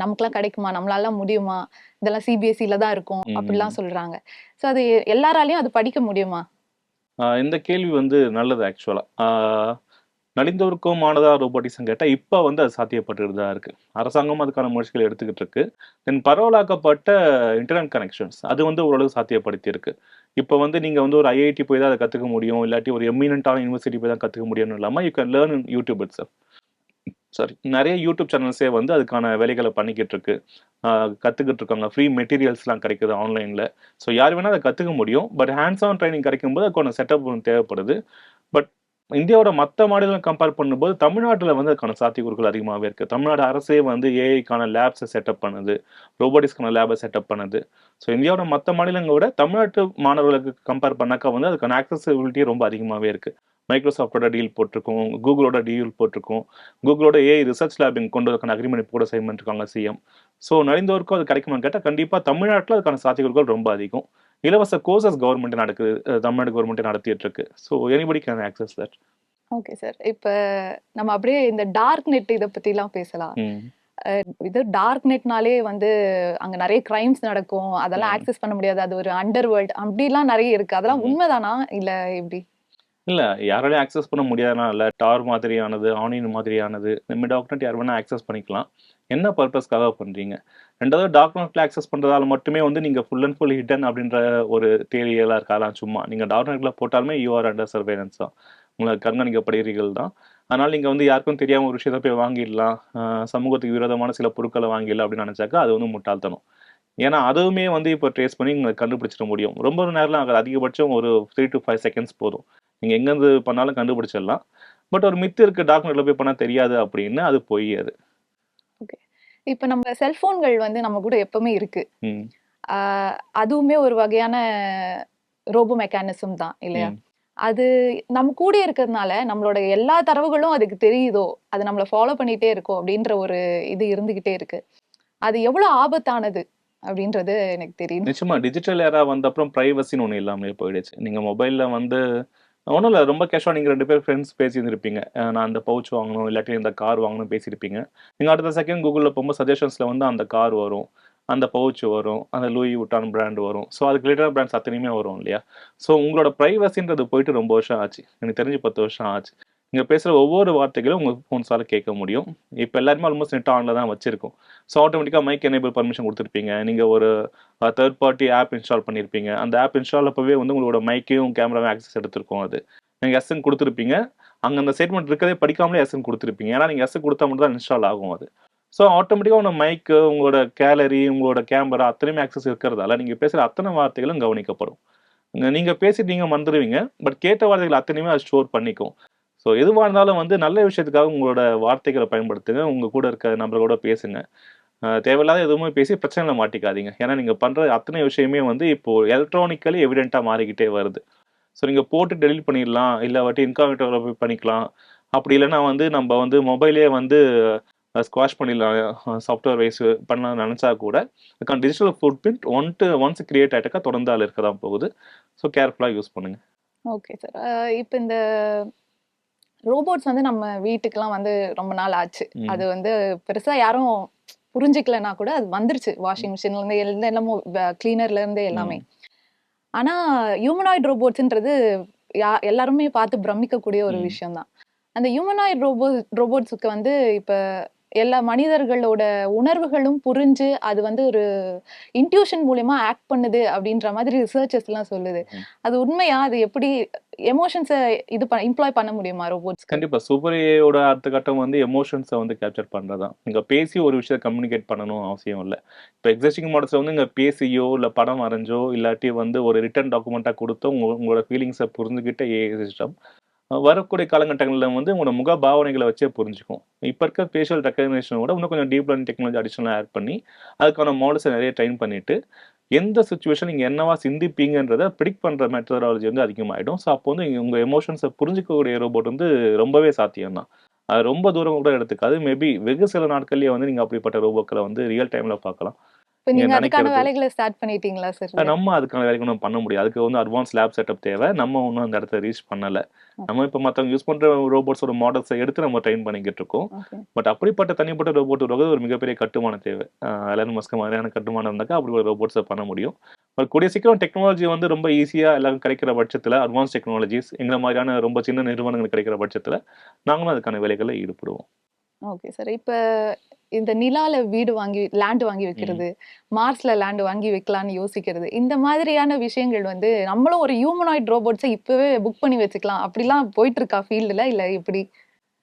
நமக்கெல்லாம் கிடைக்குமா? நம்மளால முடியுமா? இதெல்லாம் சிபிஎஸ்சில தான் இருக்கும். ம். அப்படிலாம் சொல்றாங்க. ஸோ அது எல்லாராலயும் அது படிக்க முடியுமா? இந்த கேள்வி வந்து நல்லது ஆக்சுவலா. நலிந்தோருக்குமானதா ரோபோட்டிக்ஸ்ன்னு கேட்டா, இப்ப வந்து அது சாத்தியப்பட்டுட்டு தான் இருக்கு. அரசாங்கமும் அதுக்கான முயற்சிகள் எடுத்துக்கிட்டு இருக்கு. தென் பரவலாக்கப்பட்ட இன்டர்நெட் கனெக்ஷன்ஸ் அது வந்து ஓரளவு சாத்தியப்படுத்தி இருக்கு. இப்ப வந்து நீங்க வந்து ஒரு ஐஐடி போய் தான் அத கத்துக்க முடியும். இல்லாட்டி ஒரு எமினன்ட்டான யுனிவர்சிட்டி போய் தான் கத்துக்க முடியும்னு இல்லாம, you can learn in YouTube itself. Sorry. நெறைய யூடியூப் சேனல்ஸே வந்து அதுக்கான வேலைகள பண்ணிக்கிட்டு இருக்கு. அ கத்துக்கிட்டு இருக்காங்க. ஃப்ரீ மெட்டீரியல்ஸ்லாம் கிடைக்குது ஆன்லைன்ல. ஸோ யார் வேணா அத கத்துக்க முடியும். பட் ஹேண்ட்ஸ் ஆன் ட்ரெய்னிங் கிடைக்கும்போது அதுக்கான செட்டப் ஒண்ணு தேவைப்படுது. பட் இந்தியாவோட மத்த மாநிலம் கம்பேர் பண்ணும்போது, தமிழ்நாட்டுல வந்து அதுக்கான சாத்தியக்கூறுகள் அதிகமாவே இருக்கு. தமிழ்நாடு அரசே வந்து ஏஐக்கான லேப்ஸ செட்டப் பண்ணுது. ரோபோட்டிக்ஸ்க்கான லேப செட்டப் பண்ணுது. ஸோ இந்தியாவோட மத்த மாநிலங்கள விட தமிழ்நாட்டு மாணவர்களுக்கு கம்பேர் பண்ணாக்கா வந்து அதுக்கான ஆக்சஸிபிலிட்டி ரொம்ப அதிகமாவே இருக்கு. மைக்ரோசாஃப்ட்டோட டீல் போட்டிருக்கோம். கூகுளோட டீல் போட்டிருக்கோம். கூகுளோட ஏஐ ரிசர்ச் லேப் இங்க கொண்டு வரதுக்கான அக்ரீமெண்ட் கூட சைன் பண்ணிருக்காங்க சிஎம். ஸோ நலிந்தோருக்கும் அது கிடைக்குமான்னு கேட்டா, கண்டிப்பா தமிழ்நாட்டுல அதுக்கான சாத்தியக்கூறுகள் ரொம்ப அதிகம். இலவச கோர்சஸ் கவர்ன்மெண்ட் நடக்குது. தமிழ்நாடு கவர்ன்மெண்ட்டே நடத்திட்டு இருக்கு. So anybody can access that. Okay sir. இப்ப நம்ம அப்படியே இந்த டார்க் நெட் இத பத்திலாம் பேசலாம். ம். இது டார்க் நெட்னாலே வந்து அங்க நெறைய கிரைம்ஸ் நடக்கும். அதெல்லாம் ம். ஆக்சஸ் பண்ண முடியாது. அது ஒரு அண்டர் வேர்ல்ட் அப்படிலாம் நெறைய இருக்கு. அதெல்லாம் ம். உண்மைதானா? இல்ல எப்படி? இல்ல யாராலயும் ஆக்சஸ் பண்ண முடியாதுன்னா இல்ல. டார் மாதிரியானது, ஆனியன் மாதிரியானது, இந்த டாக்நெட் யார் வேணா ஆக்சஸ் பண்ணிக்கலாம். என்ன பர்ப்பஸ்க்காக பண்றீங்க? 2வது டாக்நெட்ல ஆக்சஸ் பண்றதால மட்டுமே வந்து நீங்க ஃபுல் அண்ட் ஃபுல் ஹிட்டன் அப்படின்ற ஒரு தியரியெல்லாம் இருக்கு. அதெல்லாம் சும்மா. நீங்க டாக்நெட்ல போட்டாலுமே யூ ஆர் அண்டர் சர்வேலன்ஸ் தான். உங்களை கண்காணிக்கப்படுகிறீர்கள் தான். அதனால நீங்க வந்து யாருக்கும் தெரியாம ஒரு விஷயத்த போய் வாங்கிடலாம், சமூகத்துக்கு விரோதமான சில பொருட்களை வாங்கிடலாம் அப்படின்னு நினைச்சாக்கா அது வந்து முட்டாள்தனம். ஏன்னா அதுவுமே வந்து இப்போ ட்ரேஸ் பண்ணி நீங்க கண்டுபிடிச்சிட முடியும். ரொம்ப நேரம்லாம் ஆகாது. அதிகபட்சம் ஒரு 3 to 5 செகண்ட்ஸ் போதும். நீங்க எங்கேருந்து பண்ணாலும் கண்டுபிடிச்சிடலாம். பட் ஒரு மித்து இருக்கு, டார்க்நெட்ல போய் பண்ணா தெரியாது அப்படின்னு. அது பொய் அது. ஓகே. இப்ப நம்ம செல்போன்கள் வந்து நம்ம கூட எப்பவுமே இருக்கு. ம். அதுவுமே ஒரு வகையான ரோபோ மெக்கானிசம் தான் இல்லையா? ம். அது நம்ம கூட இருக்கிறதுனால நம்மளோட எல்லா தரவுகளும் அதுக்கு தெரியுதோ, அது நம்மள ஃபாலோ பண்ணிட்டே இருக்கோ அப்படின்ற ஒரு இது இருந்துகிட்டே இருக்கு. அது எவ்வளவு ஆபத்தானது அப்படின்றது எனக்கு தெரியணும். நிச்சயமா டிஜிட்டல் ஏரா வந்த அப்புறம் பிரைவசின்னு ஒண்ணு இல்லாமலே போயிடுச்சு. நீங்க மொபைல்ல வந்து ஒண்ணும் இல்ல, ரொம்ப கேஷுவலா நீங்க 2 பேர் ஃப்ரெண்ட்ஸ் பேசியிருந்திருப்பீங்க. நான் அந்த பவுச் வாங்கணும், இல்லாட்டி இந்த கார் வாங்கணும்னு பேசியிருப்பீங்க. நீங்க அடுத்த செகண்ட் கூகுள்ல போகும்போது சஜஷன்ஸ்ல வந்து அந்த கார் வரும், அந்த பவுச் வரும், அந்த லூயி வுட்டான் பிராண்ட் வரும். ஸோ அதுக்கு ரிலேட்டடான பிராண்ட்ஸ் அத்தனையுமே வரும் இல்லையா? ஸோ உங்களோட பிரைவசின்றது போயிட்டு ரொம்ப வருஷம் ஆச்சு. எனக்கு தெரிஞ்சு 10 வருஷம் ஆச்சு. நீங்க பேசுற ஒவ்வொரு வார்த்தைகளும் உங்க ஃபோன்ஸால கேட்க முடியும். இப்ப எல்லாருமே ஆல்மோஸ்ட் நெட் ஆன்ல தான் வச்சிருக்கோம். ஸோ ஆட்டோமேட்டிக்கா மைக் எனேபிள் பர்மிஷன் குடுத்திருப்பீங்க. நீங்க ஒரு தேர்ட் பார்ட்டி ஆப் இன்ஸ்டால் பண்ணியிருப்பீங்க. அந்த ஆப் இன்ஸ்டால் அப்பவே வந்து உங்களோட மைக்கையும் கேமராவையும் ஆக்சஸ் எடுத்திருக்கும் அது. நீங்க எஸ்ன்னு குடுத்திருப்பீங்க. அங்க அந்த ஸ்டேட்மெண்ட் இருக்கதே படிக்காமலே எஸ்ன்னு குடுத்திருப்பீங்க. ஏன்னா நீங்க எஸ் குடுத்தா மட்டும் தான் இன்ஸ்டால் ஆகும் அது. ஸோ ஆட்டோமேட்டிக்கா உங்க மைக்கு, உங்களோட கேலரி, உங்களோட கேமரா அத்தனையுமே ஆக்சஸ் இருக்கிறதால நீங்க பேசுற அத்தனை வார்த்தைகளும் கவனிக்கப்படும். நீங்க பேசிட்டு நீங்க மறந்துருவீங்க. பட் கேட்ட வார்த்தைகள் அத்தனையுமே அது ஸ்டோர் பண்ணிக்கும். ஸோ எதுவா இருந்தாலும் வந்து நல்ல விஷயத்துக்காக உங்களோட வார்த்தைகள பயன்படுத்துங்க. உங்க கூட இருக்க நபர்களோட பேசுங்க. தேவையில்லாத எதுவுமே பேசி பிரச்சனையில மாட்டிக்காதீங்க. ஏன்னா நீங்க பண்ற அத்தனை விஷயமே வந்து இப்போ எலக்ட்ரானிக்கலி எவிடென்ட்டா மாறிக்கிட்டே வருது. ஸோ நீங்க போட்டு டெலீட் பண்ணிடலாம். இல்லாட்டி இன்காக்னிட்டோல போய் பண்ணிக்கலாம். அப்படி இல்லன்னா வந்து நம்ம வந்து மொபைலே வந்து ஸ்குவாஷ் பண்ணிடலாம். சாஃப்ட்வேர் வைஸ் பண்ணலாம்னு நினைச்சா கூட அதுக்கான digital footprint once create ஆயிட்டாக்கா தொடர்ந்து அதில இருக்க தான் போகுது. ஸோ கேர்ஃபுல்லா யூஸ் பண்ணுங்க. Okay sir. இப்ப இந்த ரோபோட்ஸ் வந்து நம்ம வீட்டுக்கெல்லாம் வந்து ரொம்ப நாள் ஆச்சு. அது ம். வந்து பெருசா யாரும் புரிஞ்சுக்கலன்னா கூட அது வந்துருச்சு. வாஷிங் ம். மிஷின்ல இருந்து எல்லாமோ கிளீனர்ல இருந்து எல்லாமே. ம். ஆனா ஹியூமனாய்டு ரோபோட்ஸ்ன்றது எல்லாருமே பார்த்து பிரமிக்கக்கூடிய ஒரு ம். விஷயம் தான். அந்த ஹியூமனாய்டு ரோபோட்ஸுக்கு வந்து இப்ப எல்லா மனிதர்களோட உணர்வுகளும் புரிஞ்சு அது வந்து ஒரு இன்ட்யூஷன் மூலியமா ஆக்ட் பண்ணுது அப்படின்ற மாதிரி ரிசர்ச்சர்ஸ் எல்லாம் சொல்லுது. ம். அது உண்மையா? அது எப்படி எமோஷன்ஸ இம்ப்ளாய் பண்ண முடியுமா ரோபோட்ஸ்க்கு? கண்டிப்பா. சூப்பர் ஏஐயோட அடுத்த கட்டம் வந்து எமோஷன்ஸ வந்து கேப்சர் பண்றது தான். நீங்க பேசி ஒரு விஷயத்த கம்யூனிகேட் பண்ணணும் அவசியம் இல்ல. இப்ப எக்ஸிஸ்டிங் மாடல்ஸ்ல வந்து நீங்க பேசியோ, இல்ல படம் வரைஞ்சோ, இல்லாட்டி வந்து ஒரு ரிட்டன் டாக்குமெண்ட்டா குடுத்தோ உங்களோட ஃபீலிங்ஸ புரிஞ்சுகிட்ட ஏஐ சிஸ்டம் வரக்கூடிய காலகட்டங்கள்ல வந்து உங்களோட முக பாவனைகள வச்சே புரிஞ்சுக்கும். இப்ப இருக்க ஃபேஷியல் ரெகக்னிஷன விட இன்னும் கொஞ்சம் டீப் லேர்னிங் டெக்னாலஜி அடிஷனலா ஆட் பண்ணி, அதுக்கான மாடல்ஸ நெறைய ட்ரெயின் பண்ணிட்டு, எந்த சிச்சுவேஷன் நீங்க என்னவா சிந்திப்பீங்கன்றத பிரெடிக்ட் பண்ற மெத்தடாலஜி வந்து அதிகமாயிடும். ஸோ அப்போ வந்து உங்க எமோஷன்ஸ புரிஞ்சுக்கக்கூடிய ரோபோட் வந்து ரொம்பவே சாத்தியம் தான். அது ரொம்ப தூரம் கூட எடுத்துக்காது. மேபி வெகு சில நாட்கள்லயே வந்து நீங்க அப்படிப்பட்ட ரோபோக்கள வந்து ரியல் டைம்ல பார்க்கலாம். இப்ப நீங்க நீங்க அதுக்கான நெனைக்கிறது வேலைகள ஸ்டார்ட் பண்ணிட்டீங்களா சார்? நம்ம அதுக்கான வேலைக்கு ஒண்ணும் பண்ண முடியாது. அதுக்கு வந்து அட்வான்ஸ் லேப் செட்டப் தேவை. நம்ம இன்னும் அந்த இடத்த ரீச் பண்ணல. நம்ம இப்ப மத்தவங்க யூஸ் பண்ற ரோபோட்ஸோட மாடல்ஸ எடுத்து நம்ம ட்ரெயின் பண்ணிக்கிட்டு இருக்கோம். ஓகே. பட் அப்படிப்பட்ட தனிப்பட்ட ரோபோட் உருவாக்குறது ஒரு மிகப்பெரிய கட்டுமானம் தேவை. எலன் மஸ்க் மாதிரியான கட்டுமானம் இருந்தாக்கா அப்படி ஒரு ரோபோட்ஸ பண்ண முடியும். பட் கூடிய சீக்கிரம் டெக்னாலஜி வந்து ரொம்ப ஈஸியா எல்லாருக்கும் கிடைக்கிற பட்சத்துல, அட்வான்ஸ் டெக்னாலஜிஸ் எங்கள மாதிரியான ரொம்ப சின்ன நிறுவனங்களுக்கு கிடைக்கிற பட்சத்துல, நாங்களும் அதுக்கான வேலைகள்ல ஈடுபடுவோம். Okay sir. இப்ப இந்த நிலால வீடு வாங்கி லேண்ட் வாங்கி ம். வைக்கிறது, மார்ஸ்ல லேண்ட் வாங்கி வைக்கலாம்னு யோசிக்கிறது, இந்த மாதிரியான விஷயங்கள் வந்து நம்மளும் ஒரு ஹியூமனாய்டு ரோபோட்ஸ இப்பவே புக் பண்ணி வச்சுக்கலாம். அப்படிலாம் போயிட்டு இருக்கா ஃபீல்டுல இல்ல எப்படி?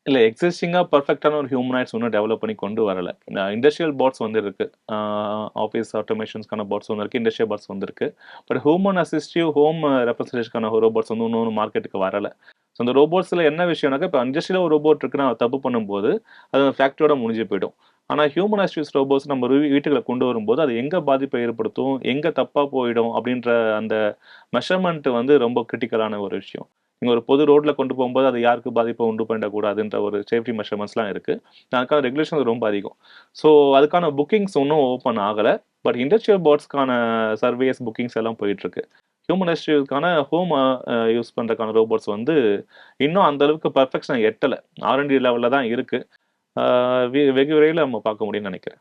இல்ல எக்ஸிஸ்டிங்கா பெர்ஃபெக்ட்டான ஒரு ஹியூமனாய்ட்ஸ் இன்னும் டெவலப் பண்ணி கொண்டு வரல. இண்டஸ்ட்ரியல் பாட்ஸ் வந்து இருக்கு. ஆஃபீஸ் ஆட்டோமேஷன்ஸ்க்கான பாட்ஸ் ஒண்ணு இருக்கு. இண்டஸ்ட்ரியல் பாட்ஸ் வந்திருக்கு. பட் ஹியூமன் அசிஸ்டிவ் ஹோம் ரெப்ரசன்டேஷன்க்கான ரோபோட்ஸ் வந்து இன்னும் மார்க்கெட்டுக்கு வரல. ஸோ அந்த ரோபோட்ஸ்ல என்ன விஷயம்னாக்கா, இப்ப இண்டஸ்ட்ரியில ஒரு ரோபோட் இருக்குன்னா தப்பு பண்ணும்போது, அது ஃபேக்டரியோட முடிஞ்சு போயிடும். ஆனா ஹியூமன் அசிஸ்டிவ் ரோபோட்ஸ் நம்ம வீட்டுக்குள்ள கொண்டு வரும்போது, அது எங்க பாதிப்பை ஏற்படுத்தும், எங்க தப்பா போயிடும் அப்படின்ற அந்த மெஷர்மென்ட் வந்து ரொம்ப கிரிட்டிக்கலான ஒரு விஷயம். நீங்க ஒரு பொது ரோட்ல கொண்டு போகும்போது அது யாருக்கு பாதிப்பை உண்டு பண்ணிடக்கூடாதுன்ற ஒரு சேஃப்டி மெஷர்மெண்ட்ஸ்லாம் இருக்கு. அதுக்கான ரெகுலேஷன் ரொம்ப அதிகம். ஸோ அதுக்கான புக்கிங்ஸ் இன்னும் ஓப்பன் ஆகல. பட் இண்டஸ்ட்ரியல் பாட்ஸ்க்கான சர்வேஸ் புக்கிங்ஸ் எல்லாம் போயிட்டு இருக்கு. ஹியூமன் இண்டஸ்ட்ரிக்கான ஹோம் யூஸ் பண்றதுக்கான ரோபோட்ஸ் வந்து இன்னும் அந்த அளவுக்கு பெர்ஃபெக்ஷன் எட்டல. ஆர்&டி லெவல்ல தான் இருக்கு. வெகு விரைவில் நம்ம பார்க்க முடியும்னு நினைக்கிறேன்.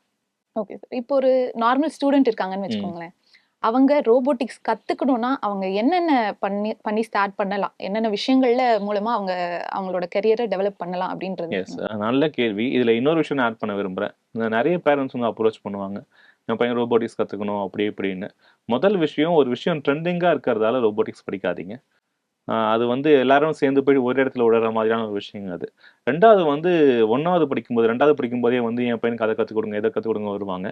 Okay sir. இப்போ ஒரு நார்மல் ஸ்டூடெண்ட் இருக்காங்கன்னு ம். வச்சுக்கோங்களேன். அவங்க ரோபோட்டிக்ஸ் கத்துக்கணும்னா, அவங்க என்னென்ன பண்ணி பண்ணி ஸ்டார்ட் பண்ணலாம்? என்னென்ன விஷயங்கள்ல மூலமா அவங்க அவங்களோட கரியர டெவலப் பண்ணலாம் அப்படின்றது எஸ். சொல்லுங்க. நல்ல கேள்வி. இதுல இன்னொரு விஷயம் நான் ஆட் பண்ண விரும்புறேன். நெறைய பேரண்ட்ஸ் வந்து அப்ரோச் பண்ணுவாங்க. என் பையன் ரோபோட்டிக்ஸ் கத்துக்கணும் அப்படி இப்படின்னு. முதல் விஷயம், ஒரு விஷயம் ட்ரெண்டிங்கா இருக்கிறதால ரோபோட்டிக்ஸ் படிக்காதீங்க. அது வந்து எல்லாரும் சேர்ந்து போய் ஒரு இடத்துல விடுற மாதிரியான ஒரு விஷயங்க அது. 2வது வந்து 1வது படிக்கும்போது 2வது படிக்கும்போதே வந்து என் பையனுக்கு அதை கற்றுக் கொடுங்க இதை கற்றுக் கொடுங்க வருவாங்க.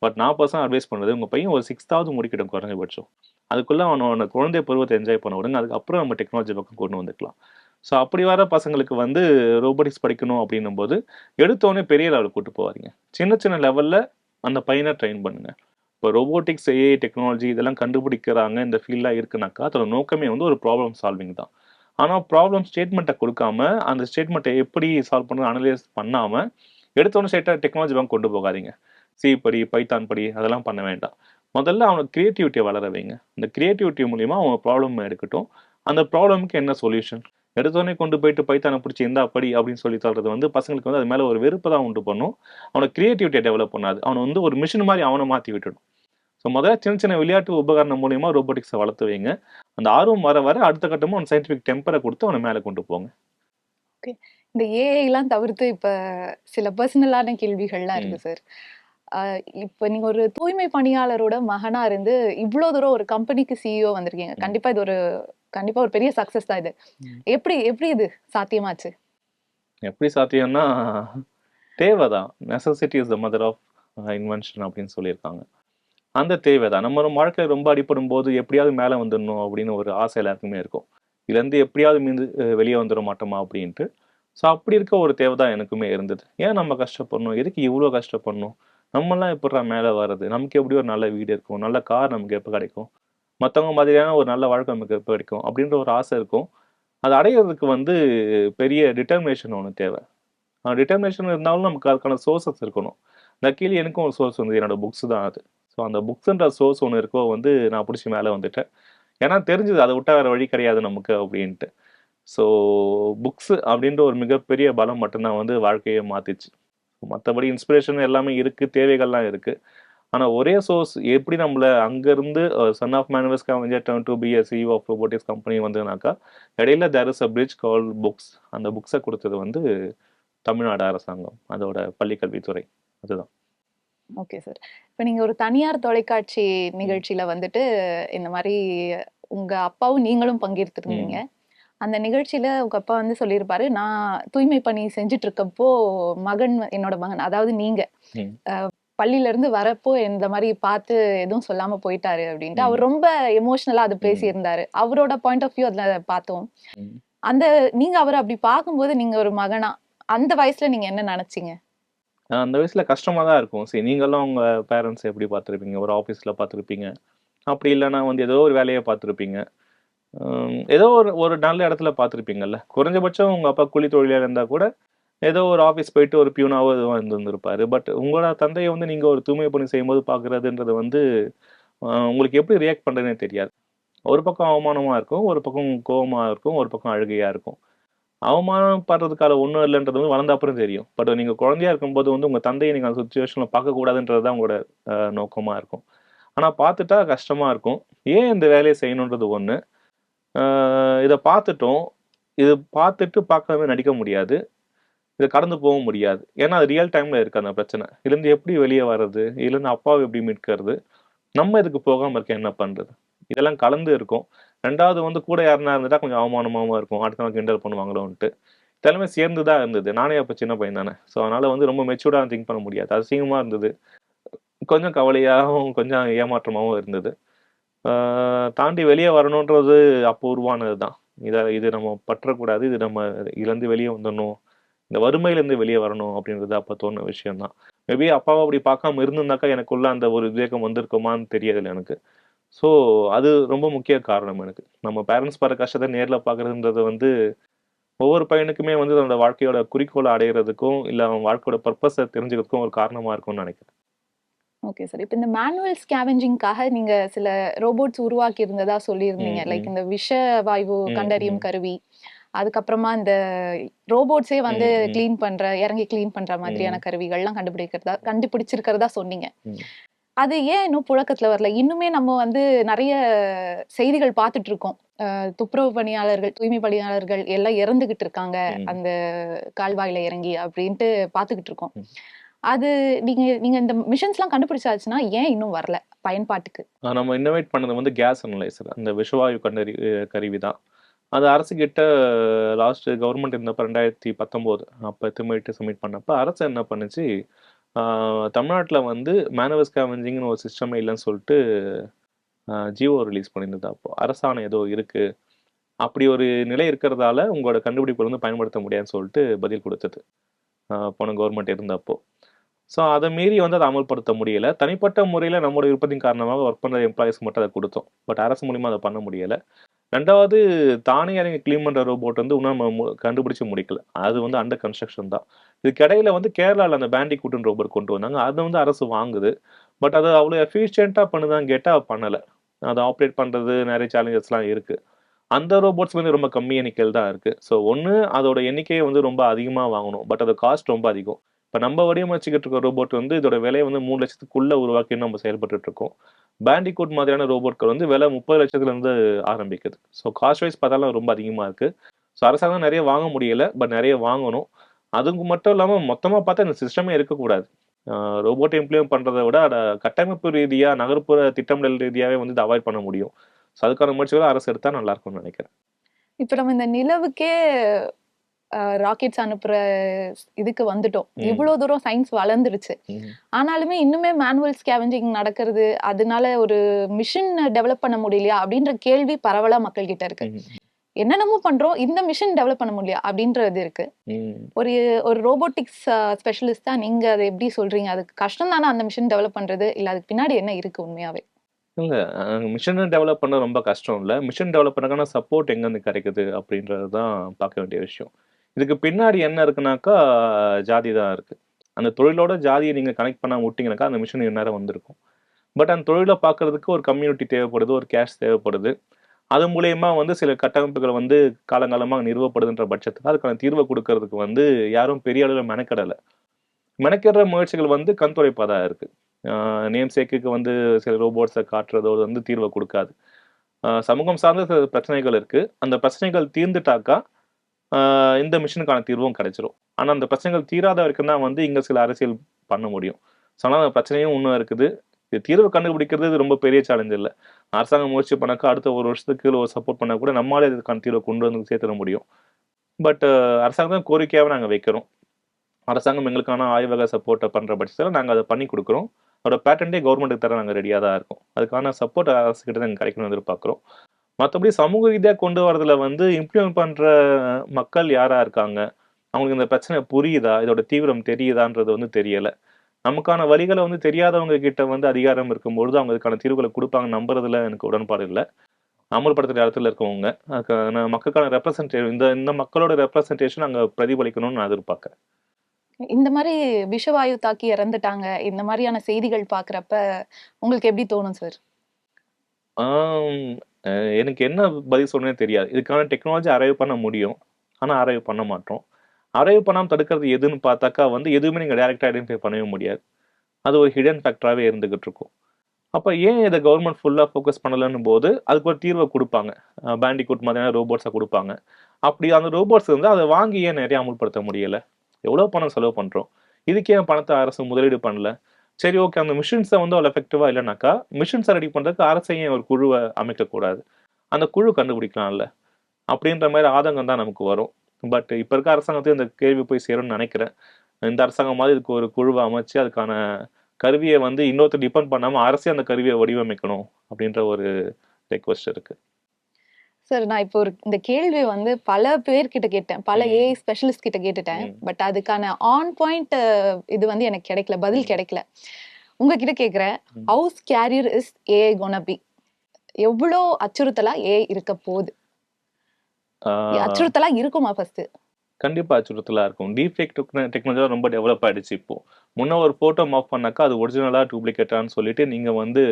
பட் நான் பர்சனலாக அட்வைஸ் பண்ணுறது உங்கள் பையன் ஒரு 6வது முடிக்கட்டும் குறைஞ்சபட்சம். அதுக்குள்ளே அவனோட குழந்தை பருவத்தை என்ஜாய் பண்ண விடுங்க. அதுக்கப்புறம் நம்ம டெக்னாலஜி பக்கம் கொண்டு வந்துக்கலாம். ஸோ அப்படி வர பசங்களுக்கு வந்து ரோபோட்டிக்ஸ் படிக்கணும் அப்படின்னும் போது எடுத்தோடனே பெரிய லெவலுக்கு கூட்டு போவாதீங்க. சின்ன சின்ன லெவலில் அந்த பையனை ட்ரெயின் பண்ணுங்க. இப்போ ரோபோட்டிக்ஸ், ஏஐ டெக்னாலஜி இதெல்லாம் கண்டுபிடிக்கிறாங்க, இந்த ஃபீல்டாக இருக்குனாக்கா அதோட நோக்கமே வந்து ஒரு ப்ராப்ளம் சால்விங் தான். ஆனால் ப்ராப்ளம் ஸ்டேட்மெண்ட்டை கொடுக்காம அந்த ஸ்டேட்மெண்ட்டை எப்படி சால்வ் பண்ணணும் அனலைஸ் பண்ணாமல் எடுத்தோன்னே ஸ்ட்ரெயிட்டாக டெக்னாலஜி பக்கம் கொண்டு போகாதீங்க. சி படி, பைத்தான் படி அதெல்லாம் பண்ண வேண்டாம். முதல்ல அவனுக்கு கிரியேட்டிவிட்டியை வளர வைங்க. இந்த கிரியேட்டிவிட்டி மூலிமா அவன் ப்ராப்ளம் எடுக்கட்டும். அந்த ப்ராப்ளமுக்கு என்ன சொல்யூஷன் எடுத்தோடனே கொண்டு போயிட்டு பைத்தானை பிடிச்சி எந்த படி அப்படின்னு சொல்லி தள்ளுறது வந்து பசங்களுக்கு வந்து அது மேலே ஒரு வெறுப்பு தான் உண்டு பண்ணும். அவனை கிரியேட்டிவிட்டியை டெவலப் பண்ணாது. அவனை வந்து ஒரு மிஷின் மாதிரி அவனை மாற்றி விட்டுடும். ஸோ முதல்ல சின்ன சின்ன விளையாட்டு உபகரணம் மூலியமா ரோபோட்டிக்ஸை வளர்த்து வைங்க. அந்த ஆர்வம் வர வர அடுத்த கட்டமும் அவன் சயின்டிஃபிக் டெம்பரை கொடுத்து அவனை மேலே கொண்டு போங்க. ஓகே. இந்த ஏஐலாம் தவிர்த்து இப்ப சில பர்சனலான கேள்விகள்லாம் இருக்கு சார். இப்ப நீங்க ஒரு தூய்மை பணியாளரோட மகனா இருந்து இவ்ளோ தூரம் ஒரு கம்பெனிக்கு சிஇஓ வந்திருக்கீங்க. கண்டிப்பா ஒரு பெரிய சக்சஸ் தான் இது. எப்படி எப்படி இது சாத்தியமாச்சு? எப்படி சாத்தியம்னா தேவைதான். Necessity is the mother of invention அப்படின்னு சொல்லியிருக்காங்க. அந்த தேவை தான். நம்ம வாழ்க்கையில் ரொம்ப அடிப்படும் போது எப்படியாவது மேலே வந்துடணும் அப்படின்னு ஒரு ஆசை எல்லாருக்குமே இருக்கும். இதுலேருந்து எப்படியாவது மீண்டு வெளியே வந்துட மாட்டோமா அப்படின்ட்டு. ஸோ அப்படி இருக்க ஒரு தேவை தான் எனக்குமே இருந்தது. ஏன் நம்ம கஷ்டப்படணும்? எதுக்கு இவ்வளோ கஷ்டப்படணும்? நம்மலாம் எப்படிடா மேலே வர்றது? நமக்கு எப்படி ஒரு நல்ல வீடு இருக்கும்? நல்ல கார் நமக்கு எப்போ கிடைக்கும்? மற்றவங்க மாதிரியான ஒரு நல்ல வாழ்க்கை நமக்கு எப்போ கிடைக்கும்? அப்படின்ற ஒரு ஆசை இருக்கும். அதை அடையிறதுக்கு வந்து பெரிய டிட்டர்மினேஷன் ஒன்று தேவை. டிட்டர்மினேஷன் இருந்தாலும் நமக்கு அதுக்கான சோர்சஸ் இருக்கணும். லக்கீலி எனக்கும் ஒரு சோர்ஸ் வந்து என்னோட புக்ஸ் தான் அது. ஸோ அந்த புக்ஸுன்ற சோர்ஸ் ஒன்று இருக்கோ வந்து நான் பிடிச்சி மேலே வந்துட்டேன். ஏன்னா தெரிஞ்சது அதை விட்டால் வேறு வழி கிடையாது நமக்கு அப்படின்ட்டு. ஸோ புக்ஸு அப்படின்ற ஒரு மிகப்பெரிய பலம் மட்டும்தான் வந்து வாழ்க்கையை மாற்றிச்சு. மற்றபடி இன்ஸ்பிரேஷன் எல்லாமே இருக்குது, தேவைகள்லாம் இருக்குது. ஆனால் ஒரே சோர்ஸ் எப்படி நம்மளை அங்கேருந்து son of manuals scavenger turn to be CEO of robotics company வந்ததுனாக்கா இடையில there is a bridge call books. அந்த புக்ஸை கொடுத்தது வந்து தமிழ்நாடு அரசாங்கம், அதோட பள்ளிக்கல்வித்துறை. அதுதான். Okay sir. இப்ப நீங்க ஒரு தனியார் தொலைக்காட்சி நிகழ்ச்சியில வந்துட்டு இந்த மாதிரி உங்க அப்பாவும் நீங்களும் பங்கேற்றுருந்தீங்க. அந்த நிகழ்ச்சியில உங்க அப்பா வந்து சொல்லியிருப்பாரு, நான் தூய்மை பணி செஞ்சுட்டு இருக்கப்போ என்னோட மகன் அதாவது நீங்க பள்ளியில இருந்து வரப்போ இந்த மாதிரி பார்த்து எதுவும் சொல்லாம போயிட்டாரு அப்படின்ட்டு அவர் ரொம்ப எமோஷனலா அது பேசியிருந்தாரு. அவரோட பாயிண்ட் ஆஃப் வியூ அதுல பார்த்தோம். அந்த நீங்க அவரை அப்படி பார்க்கும்போது நீங்க ஒரு மகனா அந்த வயசுல நீங்க என்ன நினைச்சீங்க? அந்த வயசுல கஷ்டமா தான் இருக்கும். சரி, நீங்கெல்லாம் உங்க பேரண்ட்ஸ் எப்படி பார்த்துருப்பீங்க? ஒரு ஆஃபீஸில் பார்த்துருப்பீங்க. அப்படி இல்லைன்னா வந்து ஏதோ ஒரு வேலையை பார்த்துருப்பீங்க. ஏதோ ஒரு நல்ல இடத்துல பார்த்துருப்பீங்கல்ல. குறைஞ்சபட்சம் உங்கள் அப்பா கூலி தொழிலாக இருந்தால் கூட ஏதோ ஒரு ஆஃபீஸ் போயிட்டு ஒரு பியூனாவோ எதுவும் இருந்திருப்பாரு. பட் உங்களோட தந்தையை வந்து நீங்கள் ஒரு தூய்மை பணி செய்யும்போது பார்க்குறதுன்றது வந்து உங்களுக்கு எப்படி ரியாக்ட் பண்ணுறதுனே தெரியாது. ஒரு பக்கம் அவமானமாக இருக்கும், ஒரு பக்கம் கோபமாக இருக்கும், ஒரு பக்கம் அழுகையாக இருக்கும். அவமானப்படுறதுக்கான ஒன்றும் இல்லைன்றது வந்து வளர்ந்த அப்புறம் தெரியும். பட் நீங்கள் குழந்தையா இருக்கும்போது வந்து உங்கள் தந்தையை நீங்கள் அந்த சுச்சுவேஷனில் பார்க்கக்கூடாதுன்றது தான் உங்களோட நோக்கமாக இருக்கும். ஆனால் பார்த்துட்டா கஷ்டமாக இருக்கும். ஏன் இந்த வேலையை செய்யணுன்றது ஒன்று. இதை பார்த்துட்டோம், இது பார்த்துட்டு பார்க்காம நடிக்க முடியாது, இதை கடந்து போக முடியாது. ஏன்னா அது ரியல் டைமில் இருக்குது அந்த பிரச்சனை. இதுலேருந்து எப்படி வெளியே வர்றது, இதுலேருந்து அப்பாவை எப்படி மீட்கிறது, நம்ம இதுக்கு போகாமல் இருக்க என்ன பண்ணுறது, இதெல்லாம் கலந்து இருக்கும். 2வது வந்து கூட யாருன்னா இருந்துட்டா கொஞ்சம் அவமானமாகவும் இருக்கும், அடுத்த நாள் கிண்டல் பண்ணுவாங்களோன்ட்டு. இதெல்லாமே சேர்ந்து தான் இருந்தது. நானே அப்போ சின்ன பையன் தானே. ஸோ அதனால் வந்து ரொம்ப மெச்சூர்டாக திங்க் பண்ண முடியாது. அசிங்கமாக இருந்தது, கொஞ்சம் கவலையாகவும் கொஞ்சம் ஏமாற்றமாகவும் இருந்தது. தாண்டி வெளியே வரணுன்றது அப்போ உருவானது தான். இது நம்ம பற்றக்கூடாது, இது நம்ம இதுலேருந்து வெளியே வந்துடணும், இந்த வறுமையிலேருந்து வெளியே வரணும் அப்படின்றது அப்போ தோணுன விஷயம்தான். மேபி அப்பாவை அப்படி பார்க்காம இருந்திருந்தாக்கா எனக்குள்ள அந்த ஒரு விவேகம் வந்திருக்குமான்னு தெரியதில்லை எனக்கு. ஸோ அது ரொம்ப முக்கிய காரணம் எனக்கு. நம்ம பேரண்ட்ஸ் படுற கஷ்டத்தை நேரில் பார்க்குறதுன்றது வந்து ஒவ்வொரு பையனுக்குமே வந்து தன்னோட வாழ்க்கையோட குறிக்கோளை அடையிறதுக்கும் இல்லை அவன் வாழ்க்கையோட பர்பஸை தெரிஞ்சுக்கிறதுக்கும் ஒரு காரணமாக இருக்கும்னு நினைக்கிறேன். Okay sir. இப்ப இந்த மேனுவல் ஸ்கேவெஞ்சிங்காக நீங்க சில ரோபோட்ஸ் உருவாக்கி இருந்ததா சொல்லியிருந்தீங்க. லைக் இந்த விஷ வாயு கண்டறியும் கருவி, அதுக்கப்புறமா இந்த ரோபோட்ஸே வந்து இறங்கி கிளீன் பண்ற மாதிரியான கருவிகள்லாம் கண்டுபிடிச்சிருக்கிறதா சொன்னீங்க. அது ஏன் இன்னும் புழக்கத்துல வரல? இன்னுமே நம்ம வந்து நிறைய செய்திகள் பார்த்துட்டு இருக்கோம். துப்புரவு பணியாளர்கள், தூய்மை பணியாளர்கள் எல்லாம் இறந்துகிட்டு இருக்காங்க அந்த கால்வாயில இறங்கி அப்படின்ட்டு பார்த்துக்கிட்டு இருக்கோம். அது நீங்க இந்த மிஷன்ஸ் எல்லாம் கண்டுபிடிச்சாச்சுன்னா ஏன் இன்னும் வரல பயன்பாட்டுக்கு? நம்ம இன்னோவேட் பண்ணது வந்து கேஸ் அனலைசர், அந்த விஷவாயு கருவி தான். அது அரசு கிட்ட லாஸ்ட் கவர்மெண்ட் இருந்தப்ப 2019 அப்போ திரும்பிட்டு சப்மிட் பண்ணப்ப அரசு என்ன பண்ணுச்சு, தமிழ்நாட்டில் வந்து மேனுவல் ஸ்கேவெஞ்சிங்னு ஒரு சிஸ்டமே இல்லைன்னு சொல்லிட்டு ஜியோ ரிலீஸ் பண்ணியிருந்தது. அப்போ அரசாணை ஏதோ இருக்கு, அப்படி ஒரு நிலை இருக்கிறதால உங்களோட கண்டுபிடிப்புகள் வந்து பயன்படுத்த முடியாதுன்னு சொல்லிட்டு பதில் கொடுத்தது போன கவர்மெண்ட் இருந்தப்போ. ஸோ அதை மீறி வந்து அதை அமல்படுத்த முடியல. தனிப்பட்ட முறையில் நம்மளோட விருப்பத்தின் காரணமாக ஒர்க் பண்ணுற எம்ப்ளாயிஸ் மட்டும் அதை கொடுத்தோம். பட் அரசு மூலியமாக அதை பண்ண முடியலை. ரெண்டாவது, தானே இறங்கி க்ளீன் பண்ணுற ரோபோட் வந்து இன்னும் நம்ம கண்டுபிடிச்சு முடிக்கல. அது வந்து அண்டர் கன்ஸ்ட்ரக்ஷன் தான். இதுக்கு இடையில வந்து கேரளாவில் அந்த பேண்டிகூட்னு ரோபோட் கொண்டு வந்தாங்க. அதை வந்து அரசு வாங்குது. பட் அது அவ்வளோ எஃபிஷியண்ட்டாக பண்ணுதான்னு கேட்டால் பண்ணலை. அதை ஆப்ரேட் பண்ணுறது நிறைய சேலஞ்சஸ்லாம் இருக்குது. அந்த ரோபோட்ஸ் வந்து ரொம்ப கம்மி எண்ணிக்கையில் தான் இருக்குது. ஸோ ஒன்று, அதோட எண்ணிக்கையை வந்து ரொம்ப அதிகமாக வாங்கணும். பட் அது காஸ்ட் ரொம்ப அதிகம். இப்போ நம்ம வடிவமைச்சிக்கிட்டு இருக்க ரோபோட் வந்து இதோட விலையை வந்து 3 லட்சத்துக்குள்ளே உருவாக்கி நம்ம செயல்பட்டு இருக்கோம். பேண்டிகூட் மாதிரியான ரோபோட்கள் வந்து விலை 30 லட்சத்துலேருந்து ஆரம்பிக்குது. ஸோ காஸ்ட் வைஸ் பார்த்தாலும் ரொம்ப அதிகமாக இருக்குது. ஸோ அரசாங்கம் நிறைய வாங்க முடியலை, பட் நிறைய வாங்கணும். அதுக்கு மட்டும் இல்லாமல் மொத்தமாக பார்த்தா இந்த சிஸ்டமே இருக்கக்கூடாது. ரோபோட்டை இம்ப்ளிமெண்ட் பண்ணுறதை விட கட்டமைப்பு ரீதியாக நகர்ப்புற திட்டமிடல் ரீதியாகவே வந்து இதை அவாய்ட் பண்ண முடியும். ஸோ அதுக்கான முயற்சிகளை அரசு எடுத்தால் நல்லா இருக்கும்னு நினைக்கிறேன். இப்ப நம்ம இந்த நிலவுக்கே ராக்கெட்ஸ் அனுப்புற இதுக்கு வந்துட்டோம். இவ்வளவு தூரம் சயின்ஸ் வளர்ந்துருச்சு. ஆனாலுமே இன்னுமே மேனுவல் ஸ்கேவெஞ்சிங் நடக்கிறது, அதனால ஒரு மிஷின் டெவலப் பண்ண முடியலையா அப்படின்ற கேள்வி பரவலா மக்கள் கிட்ட இருக்கு. என்னென்னமோ பண்றோம், இந்த மிஷின் டெவலப் பண்ண முடியல அப்படின்றது இருக்கு. ஒரு ஒரு ரோபோட்டிக்ஸ் ஸ்பெஷலிஸ்டா நீங்க அதை எப்படி சொல்றீங்க? அதுக்கு கஷ்டம் தானே அந்த மிஷின் டெவலப் பண்றது, இல்ல அதுக்கு பின்னாடி என்ன இருக்கு உண்மையாவே? இல்ல, மிஷினை டெவலப் பண்ண ரொம்ப கஷ்டம் இல்லை. மிஷின் டெவலப் பண்ணக்கான சப்போர்ட் எங்கேருந்து கிடைக்குது அப்படின்றது தான் பார்க்க வேண்டிய விஷயம். இதுக்கு பின்னாடி என்ன இருக்குனாக்கா, ஜாதி தான் இருக்கு. அந்த தொழிலோட ஜாதியை நீங்கள் கனெக்ட் பண்ண விட்டீங்கன்னாக்கா அந்த மிஷின் இந்நேரம் வந்திருக்கும். பட் அந்த தொழிலை பார்க்கறதுக்கு ஒரு கம்யூனிட்டி தேவைப்படுது, ஒரு கேஷ் தேவைப்படுது. அது மூலயமா வந்து சில கட்டமைப்புகள் வந்து காலங்காலமாக நிறுவப்படுதுன்ற பட்சத்துக்கு அதுக்கான தீர்வை கொடுக்கறதுக்கு வந்து யாரும் பெரிய அளவில் மெனக்கடலை. மெனக்கிற முயற்சிகள் வந்து கண்துடைப்பாக தான் இருக்கு. நேம் சேக்குக்கு வந்து சில ரோபோட்ஸை காட்டுறதோ வந்து தீர்வை கொடுக்காது. சமூகம் சார்ந்த சில பிரச்சனைகள் இருக்கு. அந்த பிரச்சனைகள் தீர்ந்துட்டாக்கா இந்த மிஷினுக்கான தீர்வும் கிடைச்சிரும். ஆனால் அந்த பிரச்சனைகள் தீராத வரைக்கும் தான் வந்து இங்கே சில அரசியல் பண்ண முடியும். ஸோ ஆனால் அந்த பிரச்சனையும் இன்னும் இருக்குது. இது தீர்வு கண்டுபிடிக்கிறது இது ரொம்ப பெரிய சேலஞ்ச் இல்லை. அரசாங்கம் முயற்சி பண்ணாக்கா அடுத்த ஒரு வருஷத்துக்கு ஒரு சப்போர்ட் பண்ணால் கூட நம்மளாலே இதுக்கான தீர்வை கொண்டு வந்து சேர்த்துட முடியும். பட் அரசாங்கம் கோரிக்கையாகவும் நாங்கள் வைக்கிறோம். அரசாங்கம் எங்களுக்கான ஆய்வக சப்போர்ட்டை பண்ணுற பட்சத்தில் நாங்கள் அதை பண்ணி கொடுக்குறோம். அதோட பேட்டன்ட்டே கவர்மெண்ட்டுக்கு தர நாங்கள் ரெடியாக தான் இருக்கோம். அதுக்கான சப்போர்ட் அரசு கிட்ட தான் கிடைக்கணும்னு எதிர்பார்க்குறோம். மற்றபடி சமூக ரீதியாக கொண்டு வரதுல வந்து இம்ப்ளிமெண்ட் பண்ணுற மக்கள் யாராக இருக்காங்க, அவங்களுக்கு இந்த பிரச்சனை புரியுதா, இதோட தீவிரம் தெரியுதான்றது வந்து தெரியலை. நமக்கான வழிகளை வந்து தெரியாதவங்க கிட்ட வந்து அதிகாரம் இருக்கும்பொழுது அவங்க அதுக்கான தீர்வுகளை கொடுப்பாங்க நம்புறதுல எனக்கு உடன்பாடு இல்லை. அமல்படுத்துகிற இடத்துல இருக்கவங்க அதுக்கான மக்களுக்கான ரெப்ரசன்டேஷன், இந்த மக்களோட ரெப்ரசன்டேஷன் அங்கே பிரதிபலிக்கணும்னு நான் எதிர்பார்க்கறேன். இந்த மாதிரி விஷவாயு தாக்கி இறந்துட்டாங்க, இந்த மாதிரியான செய்திகள் பாக்குறப்ப உங்களுக்கு எப்படி தோணும் சார்? எனக்கு என்ன பதில் சொல்லணும்னே தெரியாது. இதுக்கான டெக்னாலஜி அரைவ் பண்ண முடியும், ஆனால் அரைவ் பண்ண மாட்டோம். அரைவ் பண்ணாமல் தடுக்கிறது எதுன்னு பார்த்தாக்கா வந்து எதுவுமே நீங்கள் டைரெக்டாக ஐடென்டிஃபை பண்ணவே முடியாது. அது ஒரு ஹிடன் ஃபேக்டராகவே இருந்துகிட்டு இருக்கும். அப்போ ஏன் இதை கவர்மெண்ட் ஃபுல்லாக ஃபோக்கஸ் பண்ணலன்னு போது அதுக்கு ஒரு தீர்வை கொடுப்பாங்க. பேண்டிகூட் மாதிரியான ரோபோட்ஸை கொடுப்பாங்க. அப்படி அந்த ரோபோட்ஸ் வந்து அதை வாங்கி ஏன் நிறைய அமுல்படுத்த முடியலை? எவ்வளோ பணம் செலவு பண்ணுறோம், இதுக்கே பணத்தை அரசு முதலீடு பண்ணல. சரி, ஓகே, அந்த மிஷின்ஸை வந்து அவ்வளோ எஃபெக்டிவாக இல்லைனாக்கா மிஷின்ஸை ரெடி பண்ணுறதுக்கு அரசையும் ஒரு குழுவை அமைக்கக்கூடாது? அந்த குழு கண்டுபிடிக்கலாம்ல அப்படின்ற மாதிரி ஆதங்கம் தான் நமக்கு வரும். பட் இப்போ இருக்க அரசாங்கத்தையும் இந்த கேள்வி போய் சேரும்னு நினைக்கிறேன். இந்த அரசாங்கம் மாதிரி இதுக்கு ஒரு குழுவை அமைச்சு அதுக்கான கருவியை வந்து இன்னொருத்தர் டிபெண்ட் பண்ணாமல் அரசே அந்த கருவியை வடிவமைக்கணும் அப்படின்ற ஒரு ரெக்வஸ்ட் இருக்கு. சார், நான் இப்போ இந்த கேள்வி வந்து பல பேர்கிட்ட கேட்டேன், பல ஏஐ ஸ்பெஷலிஸ்ட் கிட்ட கேட்டுட்டேன். பட் அதுக்கான ஆன் பாயிண்ட் இது வந்து எனக்கு கிடைக்கல, பதில் கிடைக்கல. உங்ககிட்ட கேட்குறேன், how scarier is AI gonna be? எவ்வளோ அச்சுறுத்தலா ஏஐ இருக்க போகுது? அச்சுறுத்தலா இருக்குமா? ஃபர்ஸ்ட் கண்டிப்பா அச்சுறுத்தலா இருக்கும். டீப்ஃபேக் டெக்னாலஜி ரொம்ப டெவலப் ஆயிடுச்சு. இப்போ முன்ன ஒரு போட்டோ மாஃப் பண்ணாக்கா அது ஒரிஜினலா டூப்ளிகேட்டான்னு சொல்லிட்டு நீங்க வந்து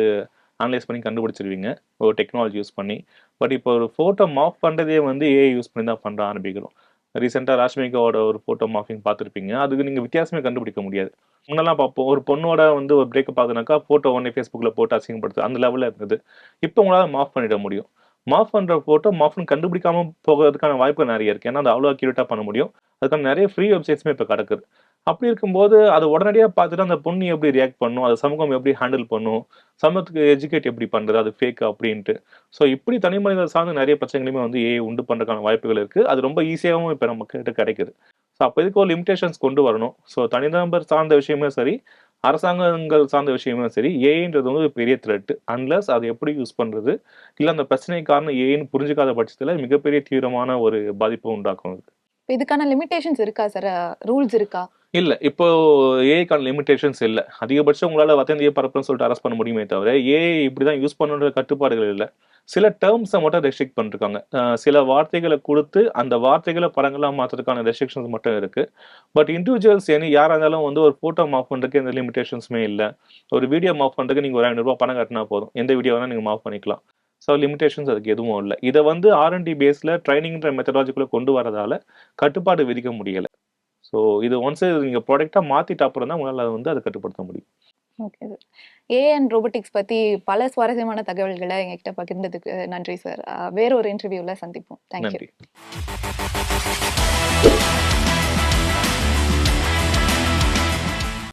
அனலைஸ் பண்ணி கண்டுபிடிச்சிருவீங்க ஒரு டெக்னாலஜி யூஸ் பண்ணி. பட் இப்போ ஒரு ஃபோட்டோ மாஃப் பண்ணுறதே வந்து ஏஐ யூஸ் பண்ணி தான் பண்ண ஆரம்பிக்கிறோம். ரீசெண்டாக ராஷ்மிகாவோட ஒரு ஃபோட்டோ மாஃபிங் பார்த்துருப்பீங்க. அதுக்கு நீங்கள் வித்தியாசமே கண்டுபிடிக்க முடியாது. முன்னெல்லாம் பார்ப்போம், ஒரு பொண்ணோட வந்து ஒரு பிரேக்கப் ஆகுதுனாக்கா ஃபோட்டோ ஒன்னே ஃபேஸ்புக்கில் போட்டு அசிங்கப்படுத்து அந்த லெவலில் இருந்தது. இப்போ உங்களால் மாஃப் பண்ணிட முடியும். மாஃப் பண்ணுற ஃபோட்டோ மாஃப்னு கண்டுபிடிக்காம போகிறதுக்கான வாய்ப்பு நிறைய இருக்குது. ஏன்னா அது அவ்வளோ அக்யூரேட்டாக பண்ண முடியும். அதுக்கான நிறைய ஃப்ரீ வெப்சைட்ஸுமே இப்போ கிடக்குது. அப்படி இருக்கும்போது அது உடனடியா பார்த்துட்டு அந்த பொண்ணு எப்படி ரியாக்ட் பண்ணும், அது சமூகம் எப்படி ஹேண்டில் பண்ணும், சமூகத்துக்கு எஜுகேட் எப்படி பண்றது, அது ஃபேக் அப்படின்ட்டு. ஸோ இப்படி தனி மனிதர் சார்ந்த நிறைய பிரச்சனைகளுமே வந்து ஏஐ உண்டு பண்றதுக்கான வாய்ப்புகள் இருக்கு. அது ரொம்ப ஈஸியாவும் இப்ப நம்ம கிட்ட கிடைக்குது. ஸோ அப்ப இதுக்கு ஒரு லிமிடேஷன்ஸ் கொண்டு வரணும். ஸோ தனிநபர் சார்ந்த விஷயமும் சரி, அரசாங்கங்கள் சார்ந்த விஷயமும் சரி, ஏஐன்றது வந்து ஒரு பெரிய த்ரெட். அன்லெஸ் அது எப்படி யூஸ் பண்றது, இல்ல அந்த பிரச்சனைக்கு காரணம் ஏஐன்னு புரிஞ்சுக்காத பட்சத்துல மிகப்பெரிய தீவிரமான ஒரு பாதிப்பை உண்டாக்கும் அது. இப்ப இதுக்கான லிமிடேஷன்ஸ் இருக்கா சார்? ரூல்ஸ் இருக்கா? இல்ல. இப்போ ஏஐக்கான லிமிடேஷன்ஸ் இல்ல. அதிகபட்சம் உங்களால வதந்திய பரப்புன்னு சொல்லிட்டு அரெஸ்ட் பண்ண முடியுமே தவிர, ஏஐ இப்படிதான் யூஸ் பண்ணணுன்ற கட்டுப்பாடுகள் இல்ல. சில டெர்ம்ஸ மட்டும் ரெஸ்ட்ரிக்ட் பண்ணிருக்காங்க. சில வார்த்தைகள குடுத்து, அந்த வார்த்தைகள படங்களா மாத்துறதுக்கான ரெஸ்ட்ரிக்ஷன்ஸ் மட்டும் இருக்கு. பட் இண்டிவிஜுவல்ஸ் யாரா இருந்தாலும் வந்து ஒரு ஃபோட்டோ மாஃப் பண்றதுக்கு எந்த லிமிடேஷன்ஸுமே இல்ல. ஒரு வீடியோ மாஃப் பண்றதுக்கு நீங்க ஒரு ரூ. 500 பணம் கட்டினா போதும். எந்த வீடியோ வேணா நீங்க மாஃப் பண்ணிக்கலாம். ஸோ லிமிடேஷன்ஸ் அதுக்கு எதுவும் இல்ல. இத வந்து ஆர்&டி பேஸ்ல ட்ரெய்னிங்ன்ற மெத்தடாலஜிக்குள்ள கொண்டு வரதால, கட்டுப்பாடு விதிக்க முடியல. ஸோ இது ஒன்ஸ் நீங்க ப்ராடக்ட்டா மாத்திட்ட அப்புறம் தான் உங்களால வந்து அத கட்டுப்படுத்த முடியும். Okay sir. AI and robotics பத்தி பல சுவாரஸ்யமான தகவல்கள எங்ககிட்ட பகிர்ந்ததுக்கு நன்றி சார். வேற ஒரு இன்டர்வியூல சந்திப்போம். Thank you. நன்றி.